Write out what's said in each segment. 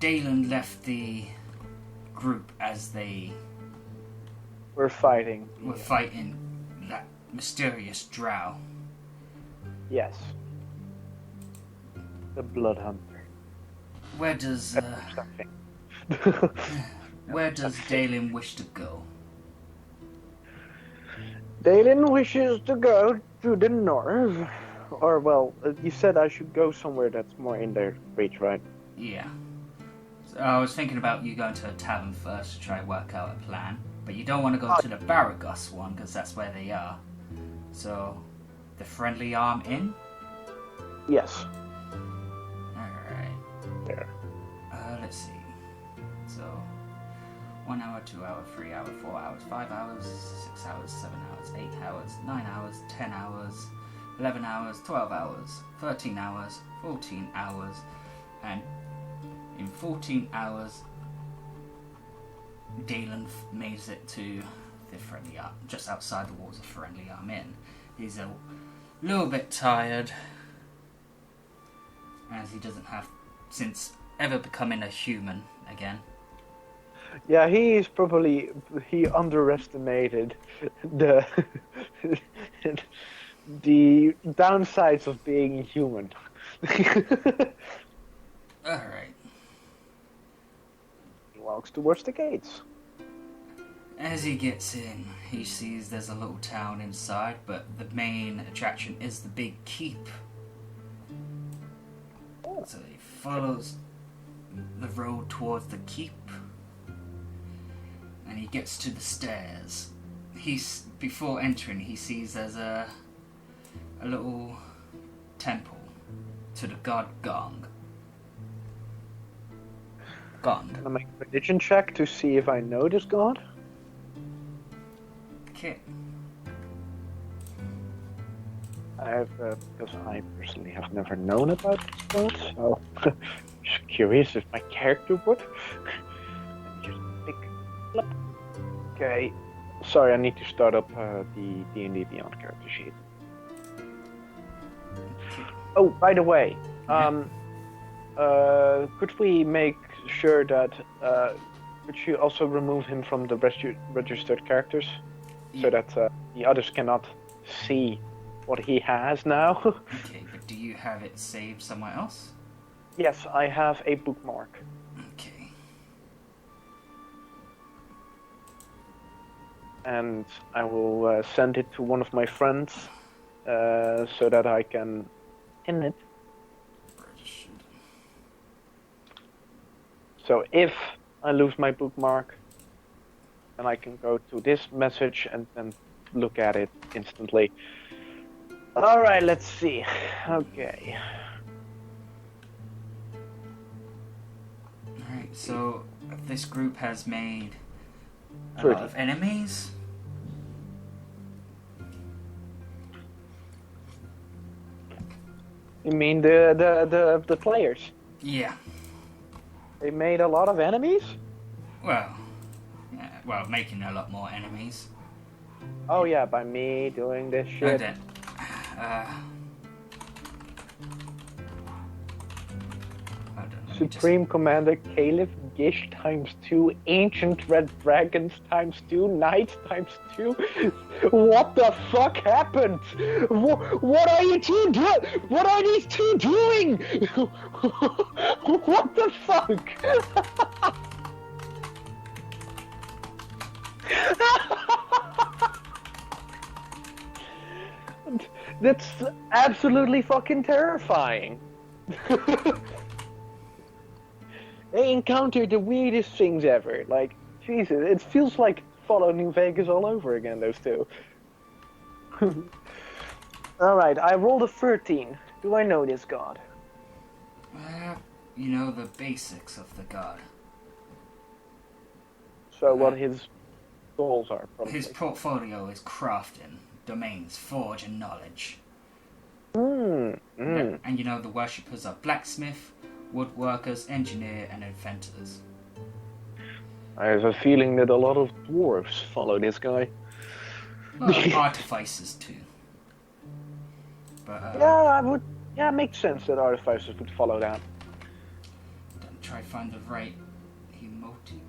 Dealin left the group as they We're fighting. were fighting that mysterious drow. Yes. The Blood Hunter. Where does Something. where does Dealin wish to go? Dealin wishes to go to the north. Or, well, you said I should go somewhere that's more in their reach, right? Yeah. So I was thinking about you going to a tavern first to try and work out a plan, but you don't want to go to the Abbacas one because that's where they are. So, the Friendly Arm Inn? Yes. Alright. There. Let's see. So, 1 hour, 2 hour, 3 hour, 4 hours, 5 hours, 6 hours, 7 hours, 8 hours, 9 hours, 10 hours, 11 hours, 12 hours, 13 hours, 14 hours, and in 14 hours, Dealin makes it to the Friendly Arm, just outside the walls of Friendly Arm Inn. He's a little bit tired, as he doesn't have, since ever becoming a human again. Yeah, he underestimated the the downsides of being human. Alright. He walks towards the gates. As he gets in, he sees there's a little town inside, but the main attraction is the big keep. So he follows the road towards the keep, and he gets to the stairs. Before entering, he sees there's a little temple to the god Gong. Gong. Can I make a religion check to see if I know this god? Okay. I have, because I personally have never known about this god, so just curious if my character would. Just pick up. Okay. Sorry, I need to start up the D&D Beyond character sheet. Oh, by the way, could we make sure that could you also remove him from the registered characters, so that the others cannot see what he has now? Okay, but do you have it saved somewhere else? Yes, I have a bookmark. Okay. And I will send it to one of my friends so that I can pin it. So if I lose my bookmark, then I can go to this message and then look at it instantly. Alright, let's see. Okay. Alright, so this group has made a 30. lot of enemies. You mean the players? Yeah. They made a lot of enemies? Well, yeah, making a lot more enemies. Oh yeah, by me doing this And shit. then, hold on, let me just- Supreme Commander Caliph Gish ×2, Ancient Red Dragons ×2, Knights ×2. What the fuck happened? What are you two doing? What are these two doing? What the fuck? That's absolutely fucking terrifying. They encountered the weirdest things ever. Like, Jesus, it feels like Fallout New Vegas all over again, those two. Alright, I rolled a 13. Do I know this god? you know the basics of the god. So what his goals are, probably. His portfolio is crafting, domains, forge, and knowledge. Mm. And you know the worshippers are blacksmith, woodworkers, engineer, and inventors. I have a feeling that a lot of dwarves follow this guy. Well, artificers too. But Yeah, it makes sense that artificers would follow that. try find the right emoticon.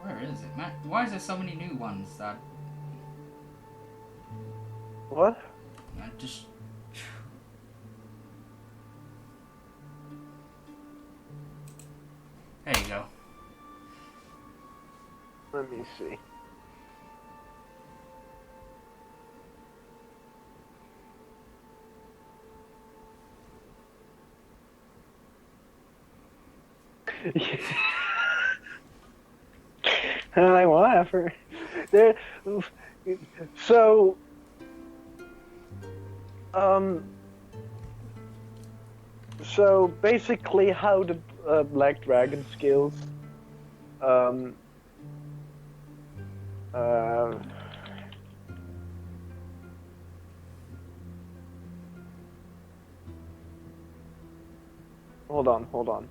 Where is it, man? Why is there so many new ones that... What? I just... There you go. Let me see. Whatever. There, so, so basically, how the Black Dragon skills, hold on.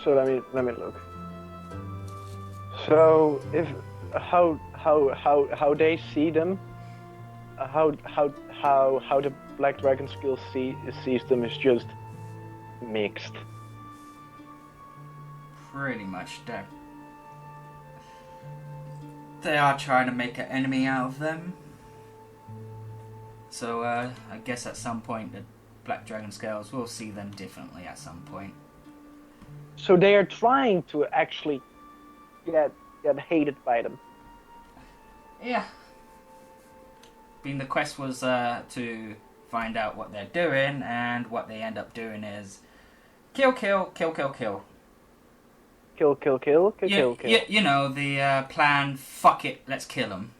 So let me look. So if how they see them, how the Black Dragon skill sees them is just mixed. Pretty much dead. They are trying to make an enemy out of them. So I guess at some point the Black Dragon scales will see them differently at some point. So they are trying to actually get hated by them. Yeah. The quest was to find out what they're doing, and what they end up doing is kill. Kill. You know, the plan, fuck it, let's kill them.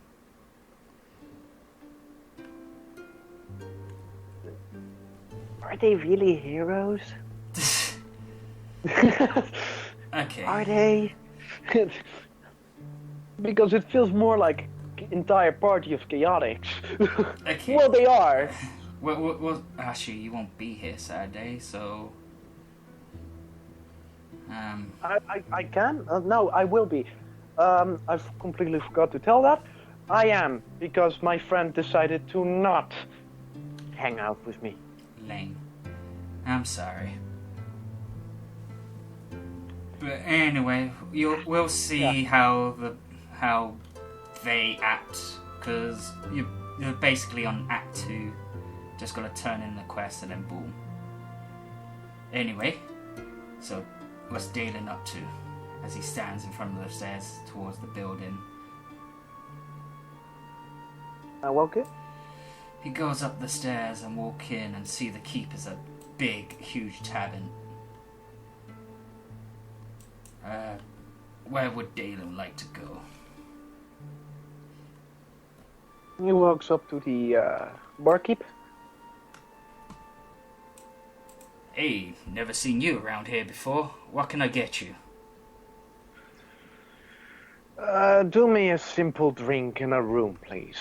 Are they really heroes? Okay. Are they? Because it feels more like entire party of chaotics. Okay. Well, they are. Well, actually, you won't be here Saturday, so... I can? No, I will be. I've completely forgot to tell that. I am, because my friend decided to not hang out with me. Lame. I'm sorry. But anyway, we'll see how they act, because you're basically on Act 2. Just gotta turn in the quest and then boom. Anyway, so what's Dealin up to as he stands in front of the stairs towards the building? Okay. He goes up the stairs and walk in and see the keeper's a big, huge tavern. Where would Dealin like to go? He walks up to the barkeep. Hey, never seen you around here before. What can I get you? Do me a simple drink in a room, please.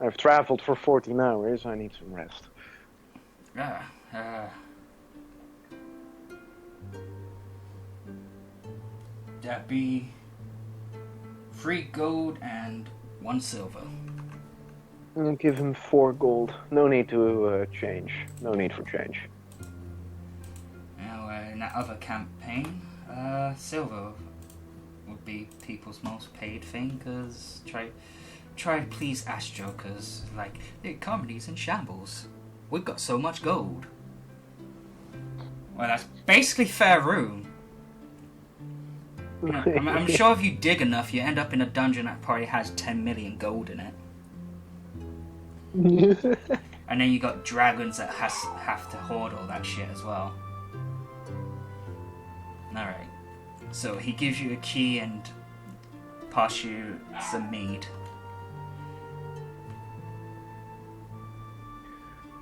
I've traveled for 14 hours. I need some rest. That'd be 3 gold and 1 silver. I'll give him 4 gold. No need to change. No need for change. Now, in that other campaign, silver would be people's most paid thing, because try to please Astro, because, like, the economy's in shambles. We've got so much gold. Well, that's basically fair room. You know, I'm sure if you dig enough, you end up in a dungeon that probably has 10 million gold in it. And then you got dragons that have to hoard all that shit as well. Alright. So he gives you a key and pass you some mead.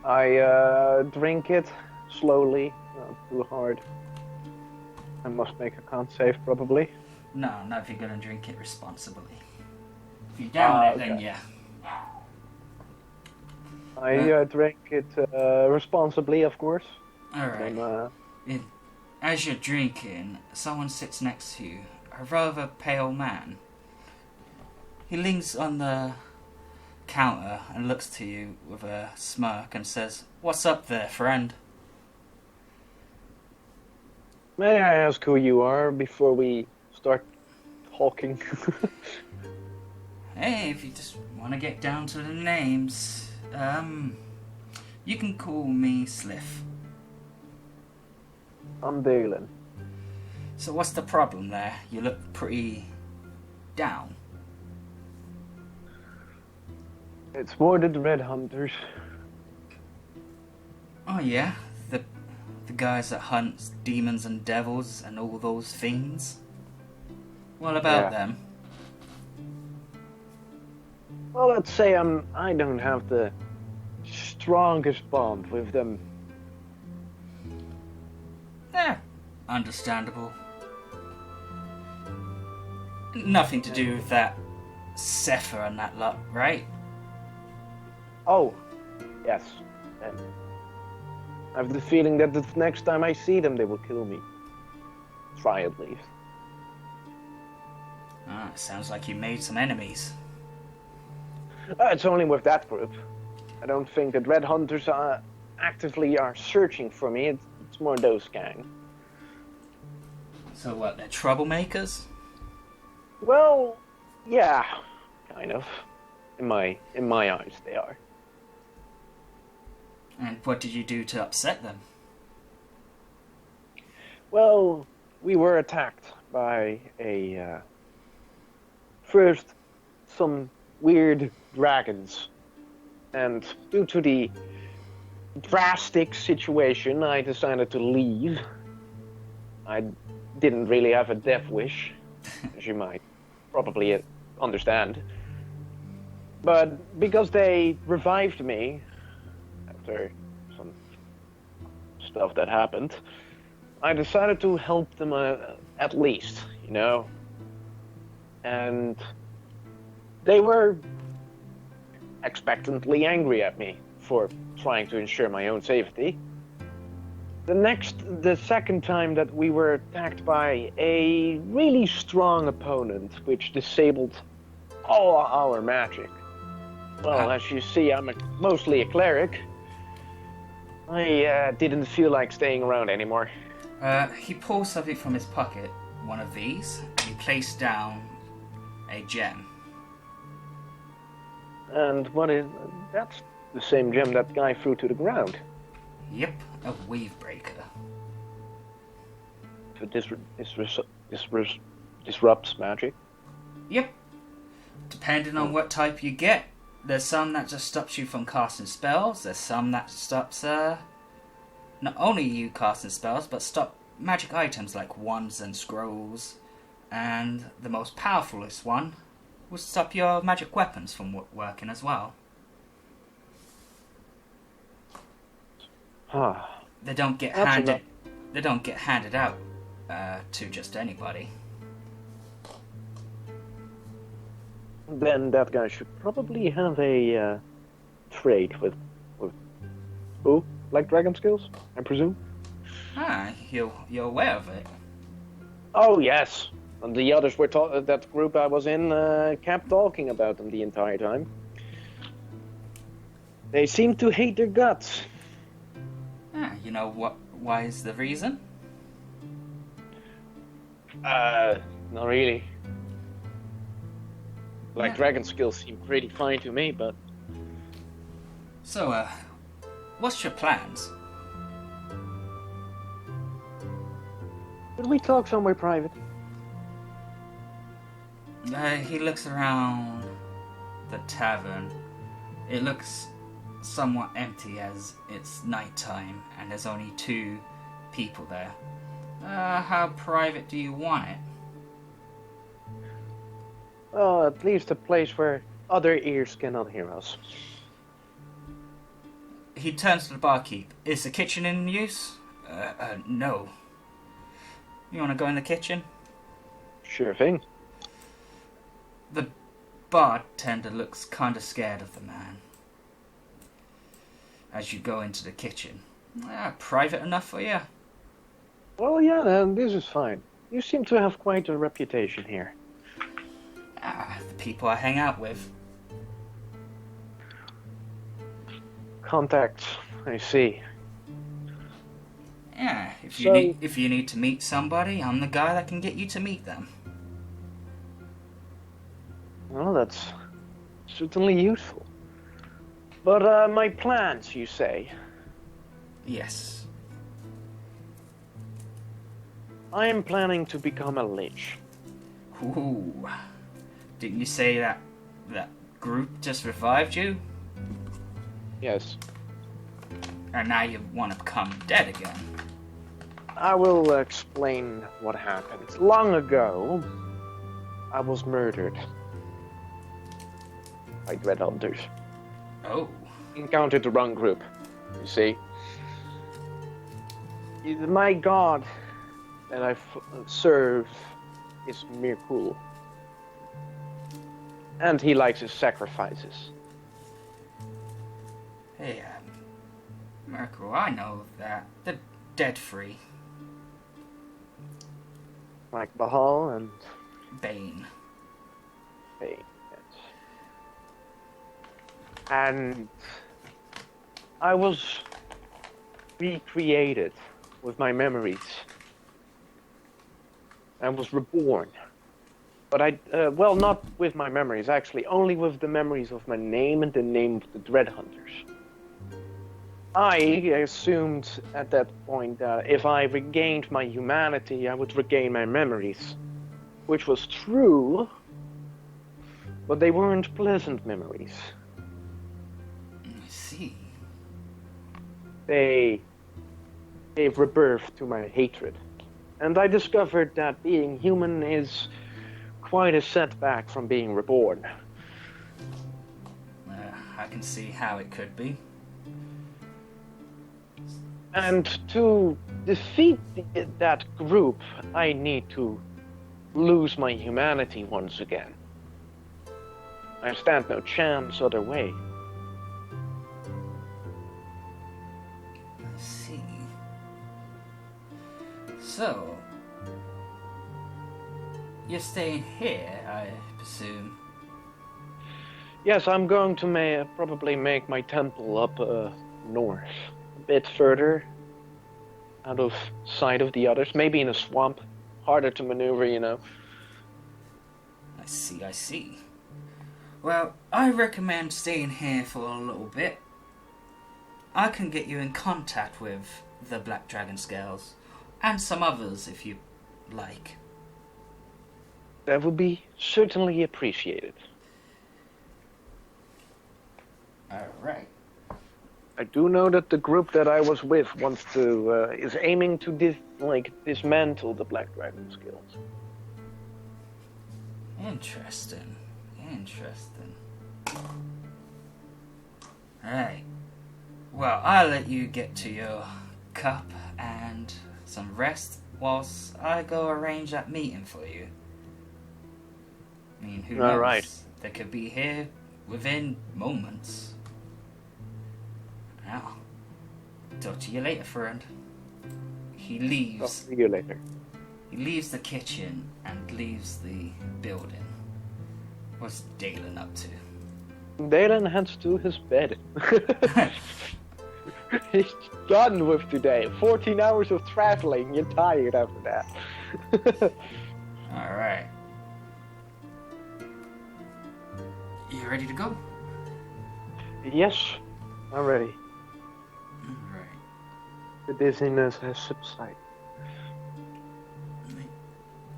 I drink it slowly, not too hard. I must make a con save, probably. No, not if you're gonna drink it responsibly. If you down it, okay. then yeah. I drink it responsibly, of course. Alright. As you're drinking, someone sits next to you, a rather pale man. He leans on the counter and looks to you with a smirk and says, "What's up there, friend?" May I ask who you are before we start talking? Hey, if you just want to get down to the names, you can call me Sliff. I'm Dealin. So what's the problem there? You look pretty down. It's more the Dread Hunters. Oh yeah? The guys that hunt demons and devils and all those fiends? What about them? Well, let's say I don't have the strongest bond with them. Understandable. Nothing to do with that Sepher and that lot, right? Oh, yes. I have the feeling that the next time I see them, they will kill me. Try at least. Ah, sounds like you made some enemies. It's only with that group. I don't think the Dread Hunters actively are searching for me. It's more those gang. So what, they're troublemakers? Well, yeah, kind of. In my eyes, they are. And what did you do to upset them? Well, we were attacked by first some weird dragons, and due to the drastic situation, I decided to leave. I didn't really have a death wish, as you might probably understand. But because they revived me after some stuff that happened, I decided to help them at least, you know. And they were expectantly angry at me for trying to ensure my own safety. The second time that we were attacked by a really strong opponent, which disabled all our magic. Well, as you see, I'm mostly a cleric. I didn't feel like staying around anymore. He pulls something from his pocket, one of these, and he placed down a gem. And that's the same gem that guy threw to the ground. Yep, a wave breaker. So disrupts magic? Yep. Depending on what type you get. There's some that just stops you from casting spells. There's some that stops not only you casting spells, but stop magic items like wands and scrolls. And the most powerfulest one will stop your magic weapons from working as well. They don't get handed. They don't get handed out to just anybody. Then that guy should probably have a trade with who? Like dragon skills, I presume? You're aware of it. Oh, yes. And the others were that group I was in kept talking about them the entire time. They seem to hate their guts. You know what? Why is the reason? Not really. Like, dragon skills seem pretty fine to me, but... So, what's your plans? we talk somewhere private? He looks around the tavern. It looks somewhat empty as it's nighttime and there's only 2 people there. How private do you want it? At least a place where other ears cannot hear us. He turns to the barkeep. Is the kitchen in use? No. You want to go in the kitchen? Sure thing. The bartender looks kind of scared of the man as you go into the kitchen. Private enough for you? Well, yeah, this is fine. You seem to have quite a reputation here. The people I hang out with. Contacts, I see. Yeah, if you need to meet somebody, I'm the guy that can get you to meet them. Well, that's certainly useful. But my plans, you say? Yes. I am planning to become a lich. Ooh. Didn't you say that group just revived you? Yes. And now you want to become dead again? I will explain what happened. Long ago, I was murdered by Dread Hunters. Oh. Encountered the wrong group, you see. My god that I serve is Mirkul. And he likes his sacrifices. Hey, Merkel, I know that. They're dead free. Like Bahal and Bane. Bane, yes. And I was recreated with my memories. I was reborn. But well, not with my memories, actually, only with the memories of my name and the name of the Dread Hunters. I assumed at that point that if I regained my humanity, I would regain my memories. Which was true, but they weren't pleasant memories. I see. They gave rebirth to my hatred. And I discovered that being human is quite a setback from being reborn. I can see how it could be. And to defeat that group, I need to lose my humanity once again. I stand no chance other way. I see. So, you're staying here, I presume? Yes, I'm going to probably make my temple up north. A bit further, out of sight of the others. Maybe in a swamp. Harder to maneuver, you know. I see. Well, I recommend staying here for a little bit. I can get you in contact with the Black Dragon Scales, and some others if you like. That would be certainly appreciated. Alright. I do know that the group that I was with is aiming to dismantle the Black Dragon Guild. Interesting. Alright. Well, I'll let you get to your cup and some rest whilst I go arrange that meeting for you. I mean, who knows? Right. They could be here within moments. Now, talk to you later, friend. He leaves. I'll see you later. He leaves the kitchen and leaves the building. What's Dealin up to? Dealin heads to his bed. He's done with today. 14 hours of traveling. You're tired after that. Alright. You ready to go? Yes, I'm ready. Alright. The dizziness has subsided.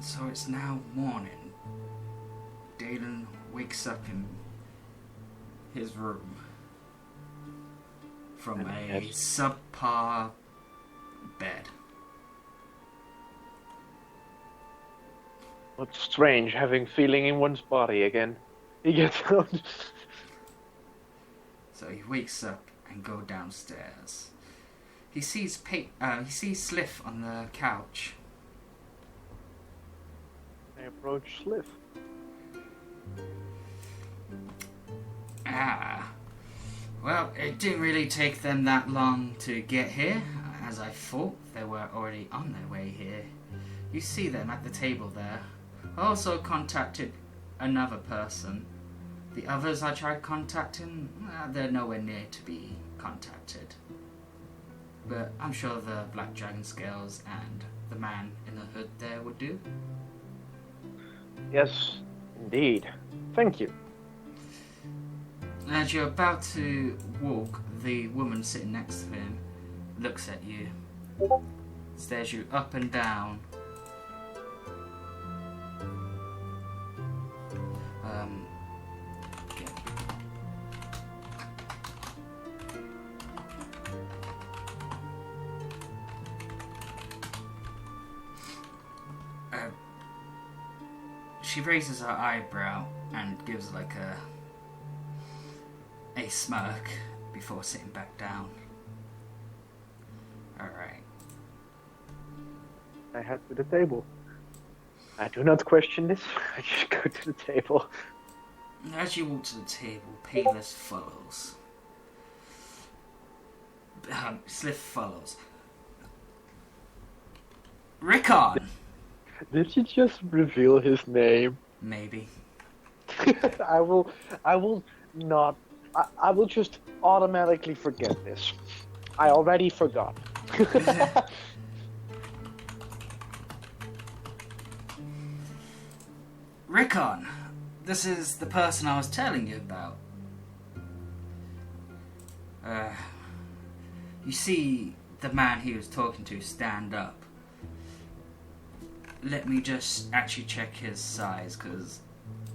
So it's now morning. Dealin wakes up in his room from a subpar bed. What's strange, having feeling in one's body again. He gets out. So he wakes up and goes downstairs. He sees Sliff on the couch. I approach Sliff. Well, it didn't really take them that long to get here. As I thought, they were already on their way here. You see them at the table there. I also contacted another person. The others I tried contacting, they're nowhere near to be contacted. But I'm sure the Black Dragon Scales and the man in the hood there would do. Yes, indeed. Thank you. As you're about to walk, the woman sitting next to him looks at you, stares you up and down. She raises her eyebrow and gives like a smirk before sitting back down. Alright. I head to the table. I do not question this. I just go to the table. As you walk to the table, Payless follows. Sliff follows. Rickon! Did you just reveal his name? Maybe. I will not. I will just automatically forget this. I already forgot. Rickon, this is the person I was telling you about. You see the man he was talking to stand up. Let me just actually check his size, because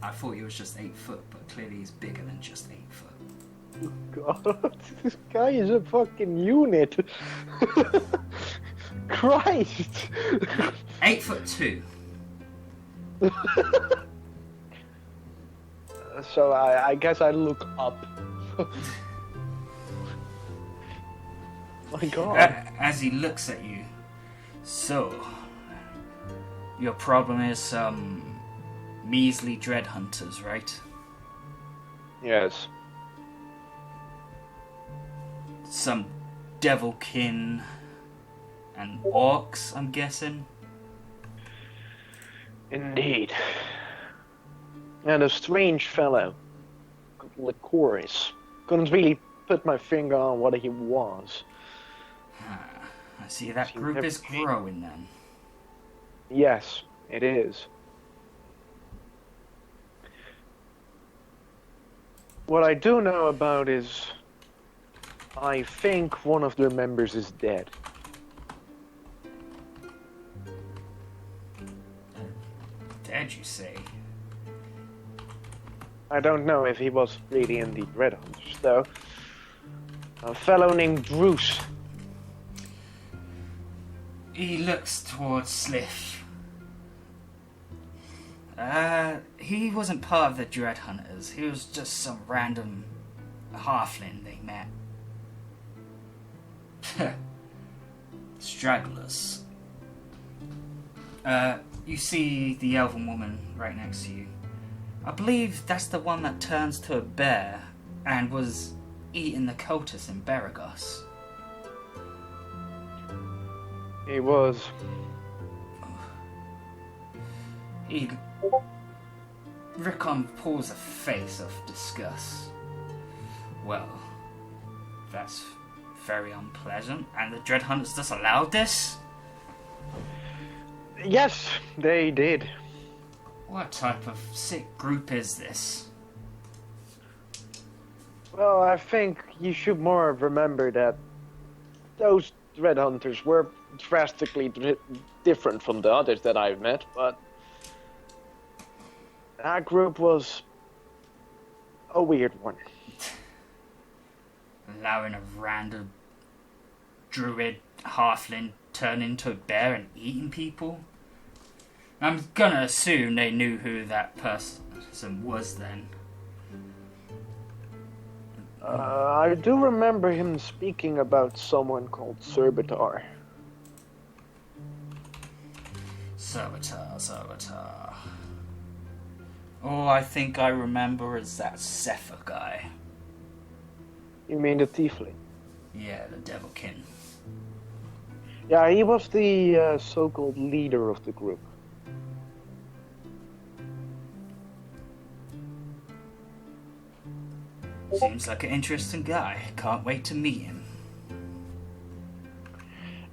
I thought he was just 8 foot, but clearly he's bigger than just 8 foot. God, this guy is a fucking unit. Christ. 8'2". So I guess I look up. My God. As he looks at you, so your problem is some measly dread hunters, right? Yes. Some devilkin and orcs, I'm guessing. Indeed. And a strange fellow, Licorice. Couldn't really put my finger on what he was. I see that group is growing then. Yes, it is. What I do know about is, I think one of their members is dead. Dead, you say? I don't know if he was really in the Dread Hunters, though. A fellow named Bruce. He looks towards Sliff. He wasn't part of the Dread Hunters. He was just some random halfling they met. Stragglers. You see the elven woman right next to you. I believe that's the one that turns to a bear and was eating the cultists in Abbacas. He was. Rickon pulls a face of disgust. Well, that's very unpleasant. And the Dread Hunters just allowed this? Yes, they did. What type of sick group is this? Well, I think you should more remember that those Dread Hunters were drastically different from the others that I've met, but That group was a weird one. Allowing a random druid halfling turn into a bear and eating people? I'm gonna assume they knew who that person was then. I do remember him speaking about someone called Servitor. Servitor. All I think I remember is that Zephyr guy. You mean the Tiefling? Yeah, the Devilkin. Yeah, he was the so-called leader of the group. Seems like an interesting guy. Can't wait to meet him.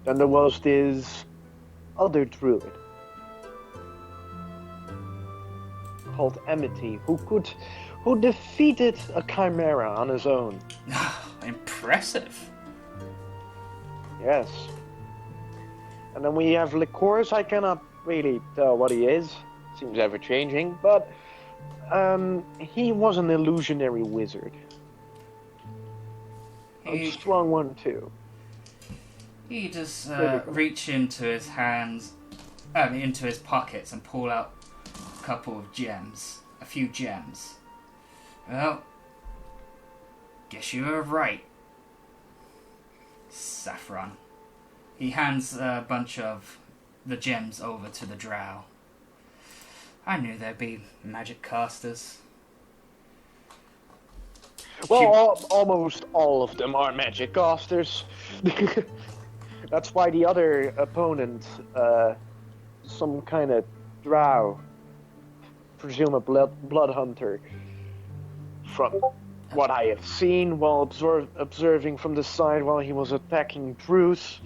Then there was this other druid called Amity, who defeated a chimera on his own. Impressive. Yes. And then we have Liqueurs. I cannot really tell what he is. Seems ever changing, but he was an illusionary wizard. A strong one too. He just reach into his hands, into his pockets and pull out a couple of gems, a few gems. Well, guess you were right. Saffron. He hands a bunch of the gems over to the drow. I knew there'd be magic casters. Well, almost all of them are magic casters. That's why the other opponent, some kind of drow, presume a blood hunter, from what I have seen while observing from the side while he was attacking Bruce,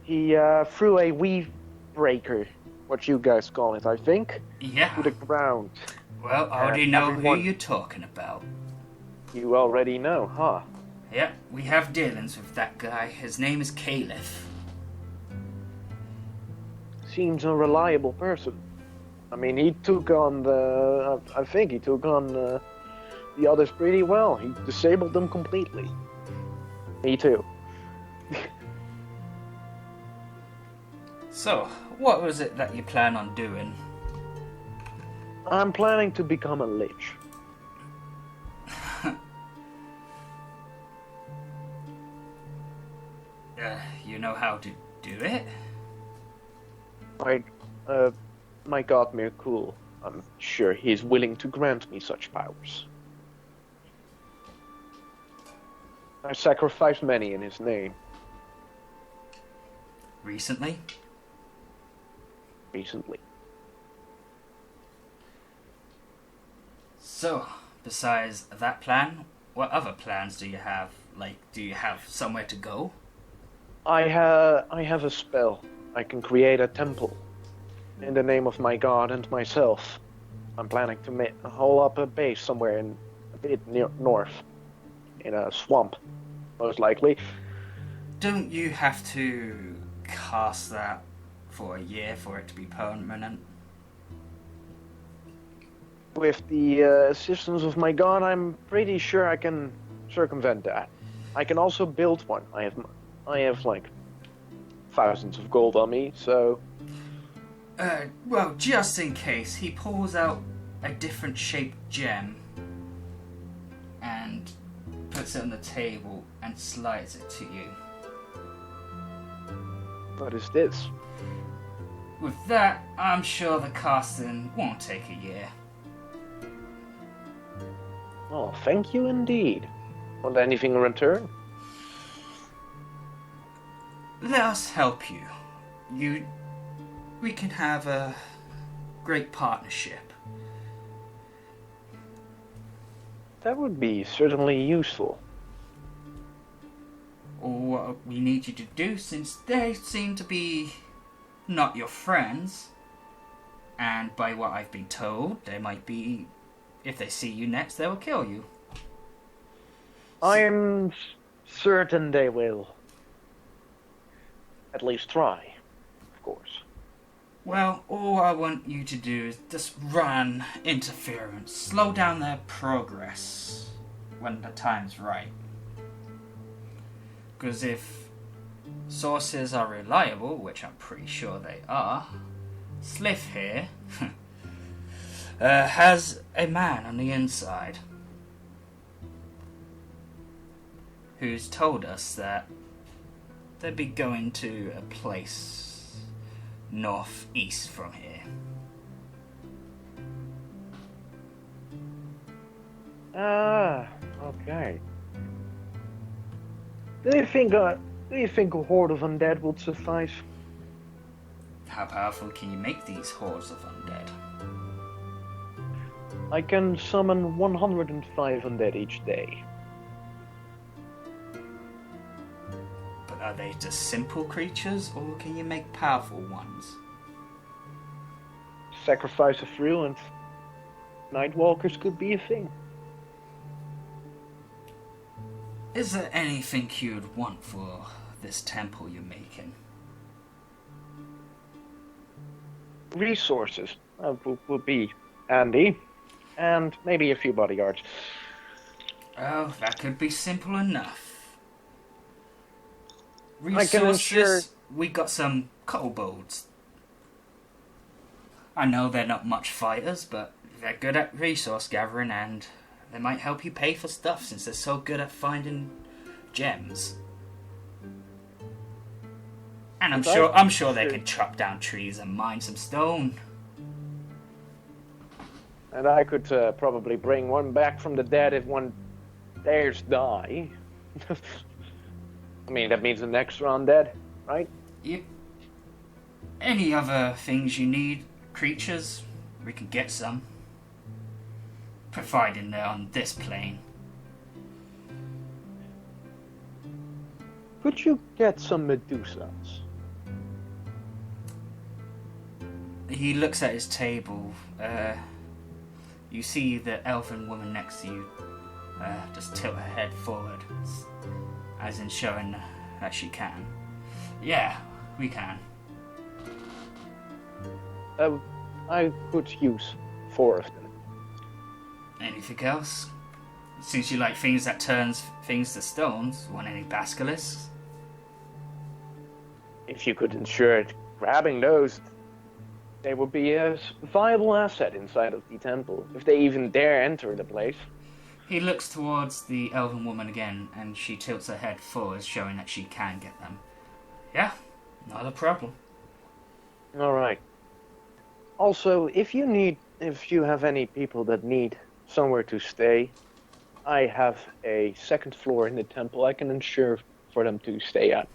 he threw a weave breaker, what you guys call it, I think, to the ground. Well, I already know who you're talking about. You already know, huh? Yep, we have dealings with that guy. His name is Caliph. Seems a reliable person. I mean, he took on I think he took on the others pretty well. He disabled them completely. Me too. So, what was it that you plan on doing? I'm planning to become a lich. You know how to do it? My god Mirkul, I'm sure he's willing to grant me such powers. I sacrificed many in his name. Recently? Recently. So, besides that plan, what other plans do you have? Like, do you have somewhere to go? I have a spell. I can create a temple in the name of my god and myself. I'm planning to hole up a base somewhere in a bit near north, in a swamp, most likely. Don't you have to cast that for a year for it to be permanent? With the assistance of my god, I'm pretty sure I can circumvent that. I can also build one. I have like thousands of gold on me, so... Well, just in case, he pulls out a different shaped gem and puts it on the table and slides it to you. What is this? With that, I'm sure the casting won't take a year. Oh, thank you indeed. Want anything in return? Let us help you. We can have a great partnership. That would be certainly useful. What we need you to do, since they seem to be not your friends, and by what I've been told, they might be, if they see you next, they will kill you. I'm certain they will. At least try, of course. Well, all I want you to do is just run interference, slow down their progress when the time's right. Because if sources are reliable, which I'm pretty sure they are, Sliff here has a man on the inside who's told us that they'd be going to a place northeast from here. Ah, okay. Do you think a horde of undead would suffice? How powerful can you make these hordes of undead? I can summon 105 undead each day. But are they just simple creatures, or can you make powerful ones? Sacrifice of Ruin. Nightwalkers could be a thing. Is there anything you'd want for this temple you're making? Resources would be handy. And maybe a few bodyguards. Oh, that could be simple enough. I can ensure... We got some kobolds. I know they're not much fighters, but they're good at resource gathering, and they might help you pay for stuff since they're so good at finding gems. And I'm sure they could chop down trees and mine some stone. And I could probably bring one back from the dead if one dares die. I mean, that means the next round dead, right? Yep. Any other things you need, creatures, we can get some. Providing they're on this plane. Could you get some Medusas? He looks at his table. You see the elven woman next to you just tilt her head forward, as in showing that she can. Yeah, we can. I could use 4 of them. Anything else? Since you like things that turns things to stones, want any basilisks? If you could ensure grabbing those, they would be a viable asset inside of the temple, if they even dare enter the place. He looks towards the elven woman again, and she tilts her head forward, showing that she can get them. Yeah, not a problem. Alright. Also, if you have any people that need somewhere to stay, I have a 2nd floor in the temple I can ensure for them to stay at.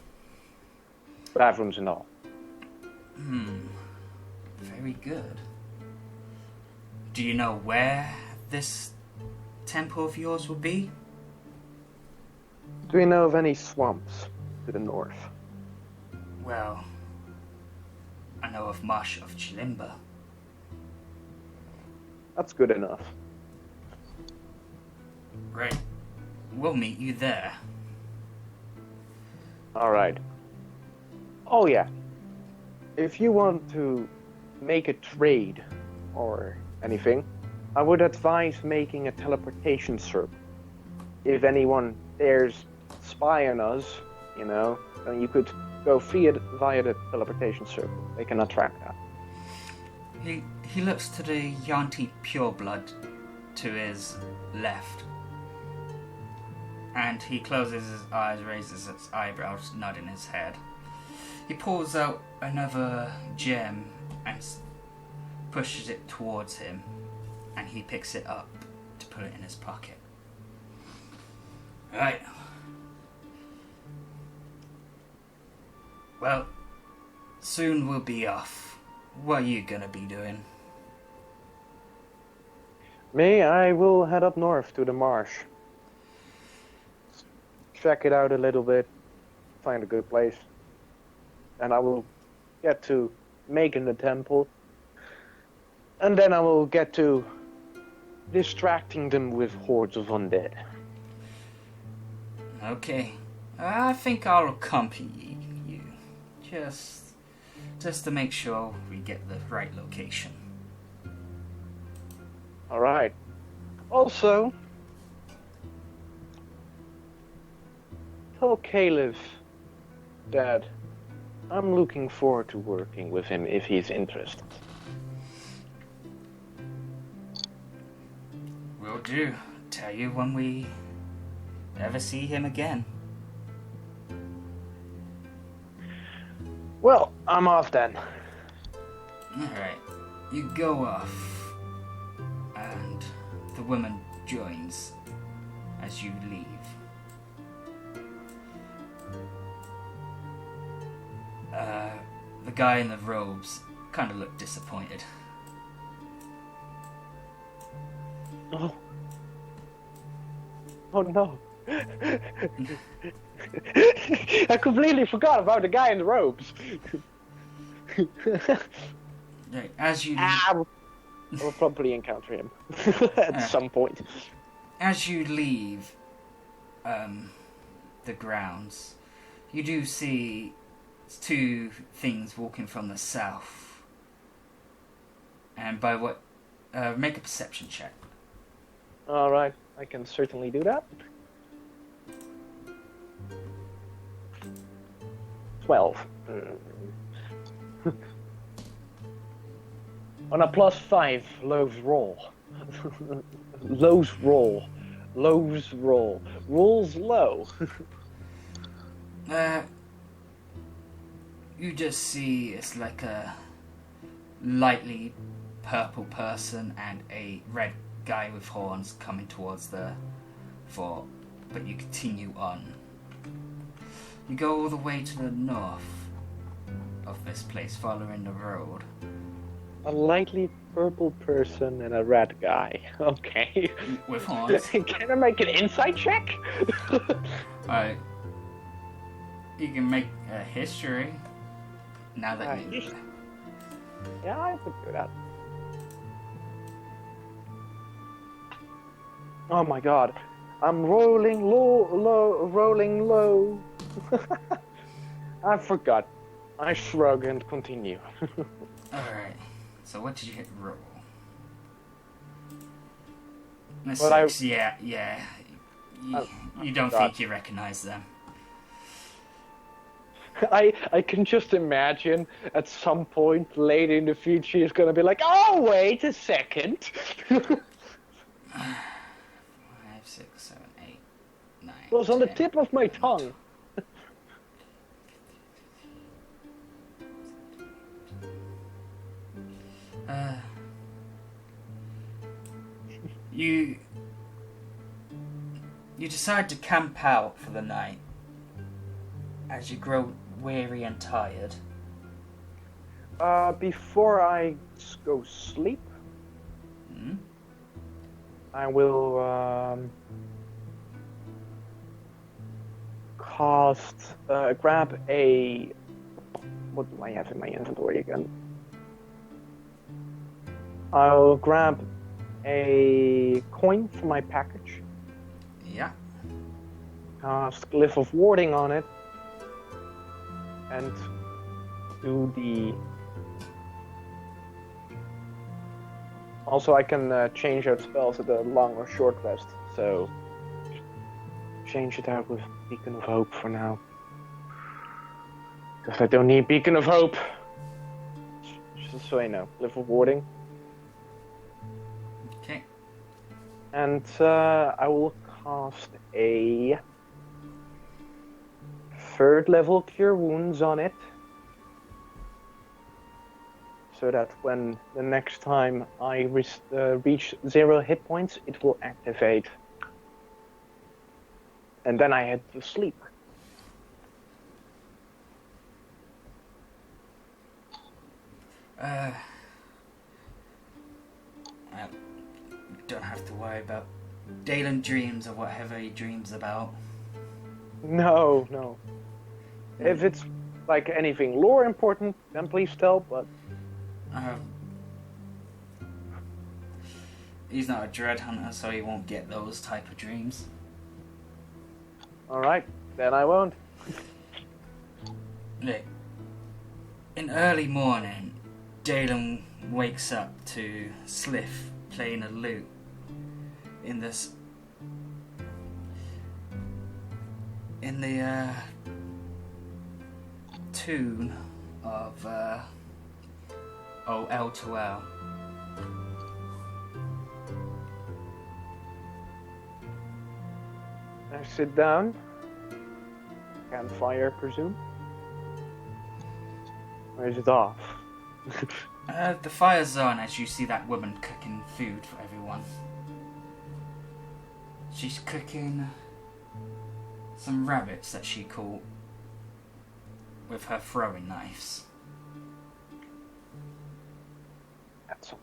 Bathrooms and all. Very good. Do you know where this temple of yours will be? Do you know of any swamps to the north? Well, I know of Marsh of Chilimba. That's good enough. Right. We'll meet you there. Alright. Oh yeah. If you want to make a trade or anything, I would advise making a teleportation circle. If anyone dares spy on us, then you could go via the teleportation circle. They cannot track that. He looks to the Yanti Pureblood to his left. And he closes his eyes, raises his eyebrows, nodding his head. He pulls out another gem and pushes it towards him, and he picks it up to put it in his pocket. Right. Well, soon we'll be off. What are you gonna be doing? Me, I will head up north to the marsh. Check it out a little bit, find a good place. And I will get to making the temple. And then I will get to distracting them with hordes of undead. Okay. I think I'll accompany you. Just just to make sure we get the right location. Alright. Also, tell Caleb that I'm looking forward to working with him if he's interested. Will do. Tell you when we ever see him again. Well, I'm off then. Alright, you go off, and the woman joins as you leave. The guy in the robes kind of looked disappointed. Oh. Oh no. I completely forgot about the guy in the robes. Right, as you We'll probably encounter him at some point. As you leave the grounds, you do see two things walking from the south. And by what... make a perception check. Alright, I can certainly do that. 12. On a +5, lows roll. Lows roll. Lows roll. Rolls low. You just see it's like a lightly purple person and a red guy with horns coming towards the fort, but you continue on. You go all the way to the north of this place, following the road. A lightly purple person and a red guy. Okay. With horns. Can I make an insight check? Alright. You can make a history. Now that you... Yeah, I could do that. Oh my god. I'm rolling rolling low. I forgot. I shrug and continue. Alright. So what did you hit roll? A Well, 6, yeah. You don't think you recognize them. I can just imagine at some point later in the future he's gonna be like, oh wait a second. 5, 6, 7, 8, 9. It was on the 10, tip of my tongue. You decide to camp out for the night as you grow weary and tired. Before I go sleep, I will grab a... What do I have in my inventory again? I'll grab a coin from my package. Yeah. Cast Glyph of Warding on it. And do the... Also, I can change out spells at a long or short rest, so change it out with Beacon of Hope for now. Because I don't need Beacon of Hope. Just so I know. Glyph of Warding. Okay. And I will cast a 3rd level Cure Wounds on it. So that when the next time I reach 0 hit points, it will activate. And then I head to sleep. Don't have to worry about Dealin dreams or whatever he dreams about. No. If it's like anything lore important, then please tell, but... He's not a dread hunter, so he won't get those type of dreams. Alright, then I won't. Look, In early morning, Dealin wakes up to Sliff playing a lute in the tune of L to L. I sit down. Campfire, presume? Or is it off? The fire's on as you see that woman cooking food for everyone. She's cooking some rabbits that she caught with her throwing knives. That's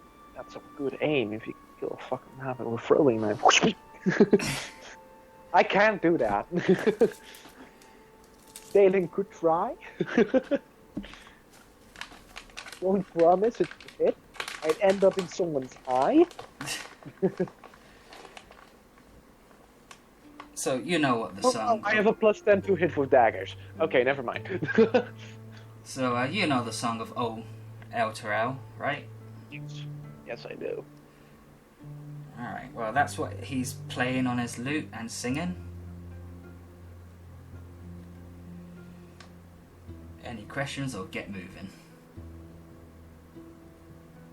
a good aim if you can kill a fucking rabbit with a throwing knife. I can't do that. Dealin could try. Don't promise it to hit. I'd end up in someone's eye. So you know what the song... I have a +10 to hit with daggers. Okay, never mind. So you know the song of O El to L, right? Yes, I do. Alright, well that's what he's playing on his lute and singing. Any questions or get moving?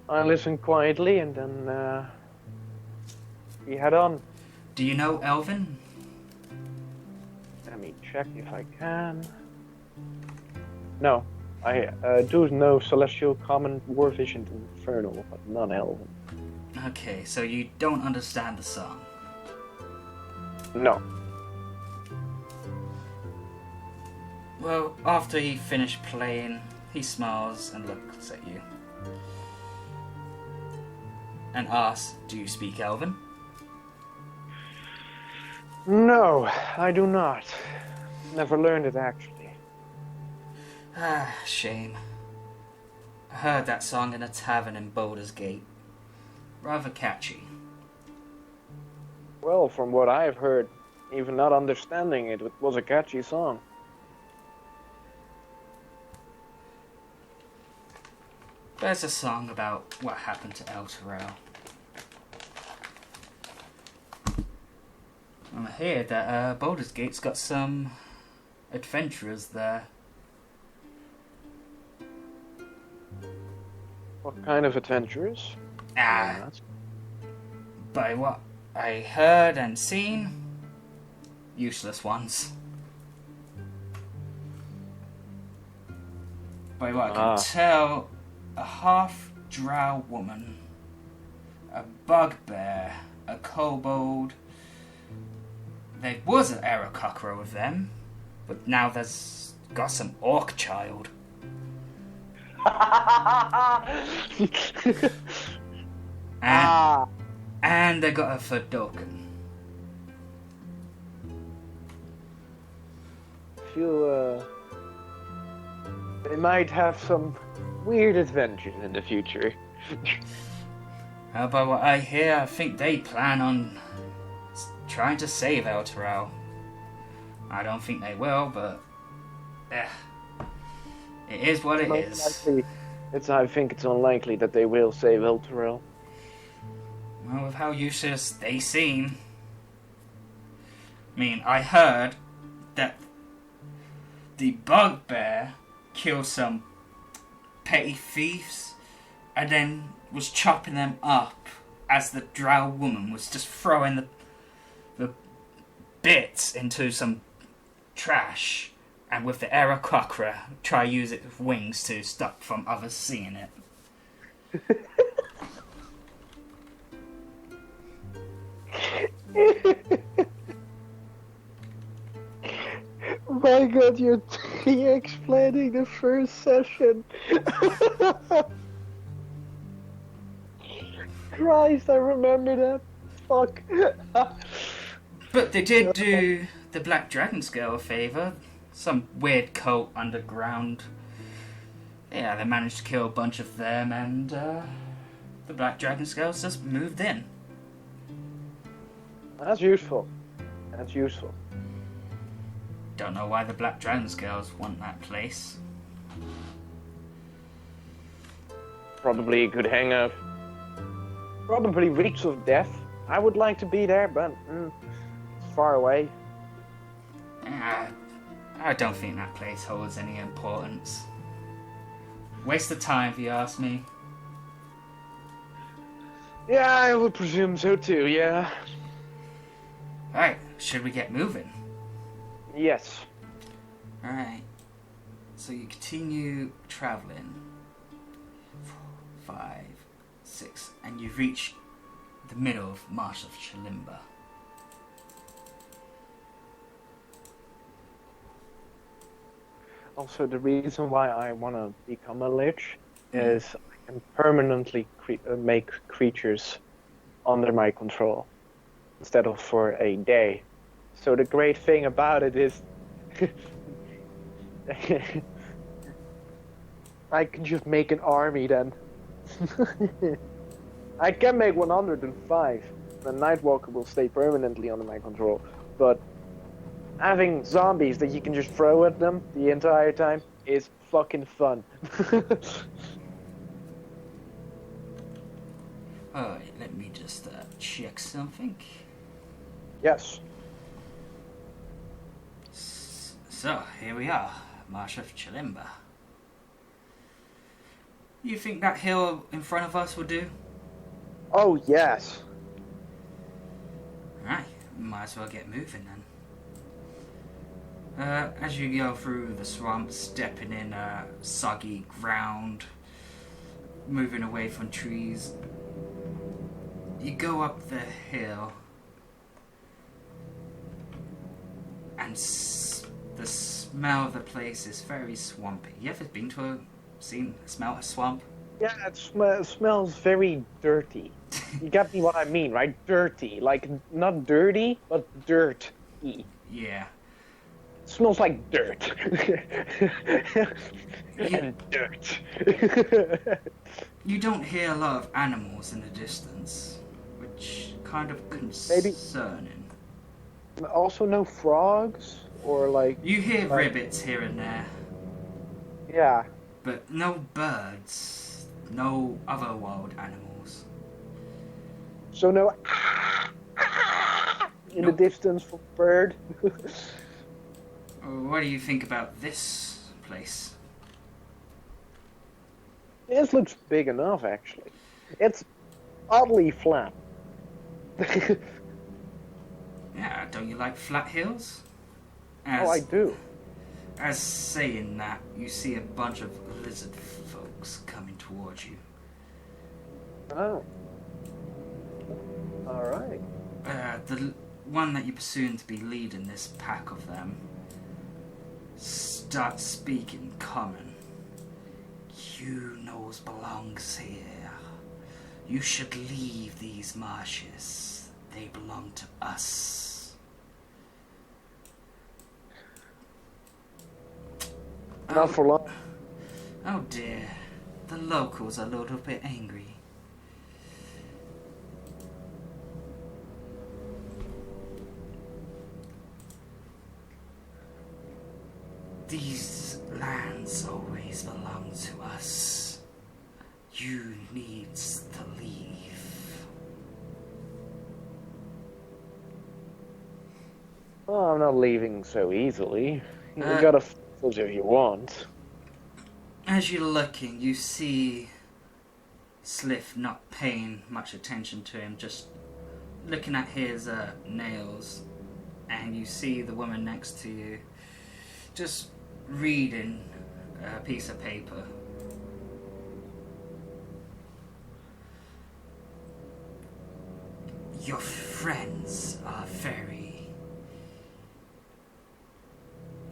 I listen quietly and then we head on. Do you know Elven? Let me check if I can. No, I do know Celestial, Common, War Vision, and Infernal, but none Elven. Okay, so you don't understand the song. No. Well, after he finished playing, he smiles and looks at you. And asks, do you speak Elven? No, I do not. Never learned it, actually. Ah, shame. I heard that song in a tavern in Baldur's Gate. Rather catchy. Well, from what I've heard, even not understanding it, it was a catchy song. There's a song about what happened to El Terrell. I hear that Baldur's Gate's got some adventurers there. What kind of adventurers? By what I heard and seen, useless ones. By what I can tell, a half-drow woman, a bugbear, a kobold. There was an Aarakocra with them, but now there's got some orc child. And they got a Verdoken. Feel they might have some weird adventures in the future. By what I hear, I think they plan on trying to save El Terrell. I don't think they will, but it is what it is. I think it's unlikely that they will save El Terrell. Well, with how useless they seem. I mean, I heard that the bugbear killed some petty thieves and then was chopping them up as the drow woman was just throwing the bits into some trash, and with the Aarakocra try to use it with wings to stop from others seeing it. My God, you're explaining the first session. Christ, I remember that. Fuck. But they did do the Black Dragon Scale a favour. Some weird cult underground. Yeah, they managed to kill a bunch of them, and the Black Dragon Scales just moved in. That's useful. That's useful. Don't know why the Black Dragon Scales want that place. probably a good hangout. Probably reeks of death. I would like to be there, but it's far away. I don't think that place holds any importance. Waste of time, if you ask me. Yeah, I would presume so too, yeah. Alright, should we get moving? Yes. Alright. So you continue travelling. 4, 5, 6, and you reach the middle of Marsh of Chalimba. Also, the reason why I want to become a lich is I can permanently make creatures under my control instead of for a day. So the great thing about it is I can just make an army then. I can make 105. The Nightwalker will stay permanently under my control, but having zombies that you can just throw at them the entire time is fucking fun. Alright, let me just check something. Yes. So, here we are, Marsh of Chalimba. You think that hill in front of us will do? Oh, yes. Right, might as well get moving then. As you go through the swamp, stepping in soggy ground, moving away from trees, you go up the hill, and the smell of the place is very swampy. You ever been to smell a swamp? Yeah, it smells very dirty. You got me what I mean, right? Dirty. Like, not dirty, but dirt-y. Yeah. It smells like dirt. And dirt. You don't hear a lot of animals in the distance, which kind of concerning. Maybe also no frogs? Or like... You hear ribbits here and there. Yeah. But no birds, no other wild animals. So no in the distance for bird. What do you think about this place? This looks big enough, actually. It's oddly flat. Yeah, don't you like flat hills? Oh, I do. As saying that, you see a bunch of lizard folks coming towards you. Oh. Alright. The one that you presume to be leading this pack of them starts speaking common. You knows belongs here. You should leave these marshes. They belong to us. Not for long. Oh dear. The locals are a little bit angry. These lands always belong to us. You needs to leave. Oh, I'm not leaving so easily. You gotta fools if you want. As you're looking, you see Sliff not paying much attention to him, just looking at his nails, and you see the woman next to you just reading a piece of paper. Your friends are very...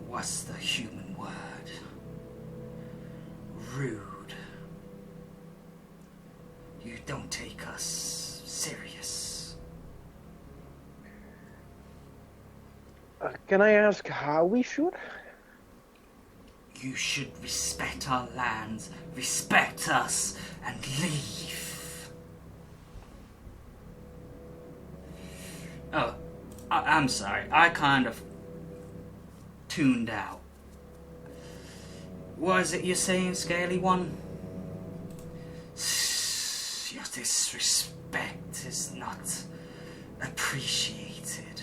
what's the human word? Rude. You don't take us serious. Can I ask how we should? You should respect our lands, respect us, and leave. Oh, I'm sorry. I kind of tuned out. What is it you're saying, Scaly One? disrespect is not appreciated.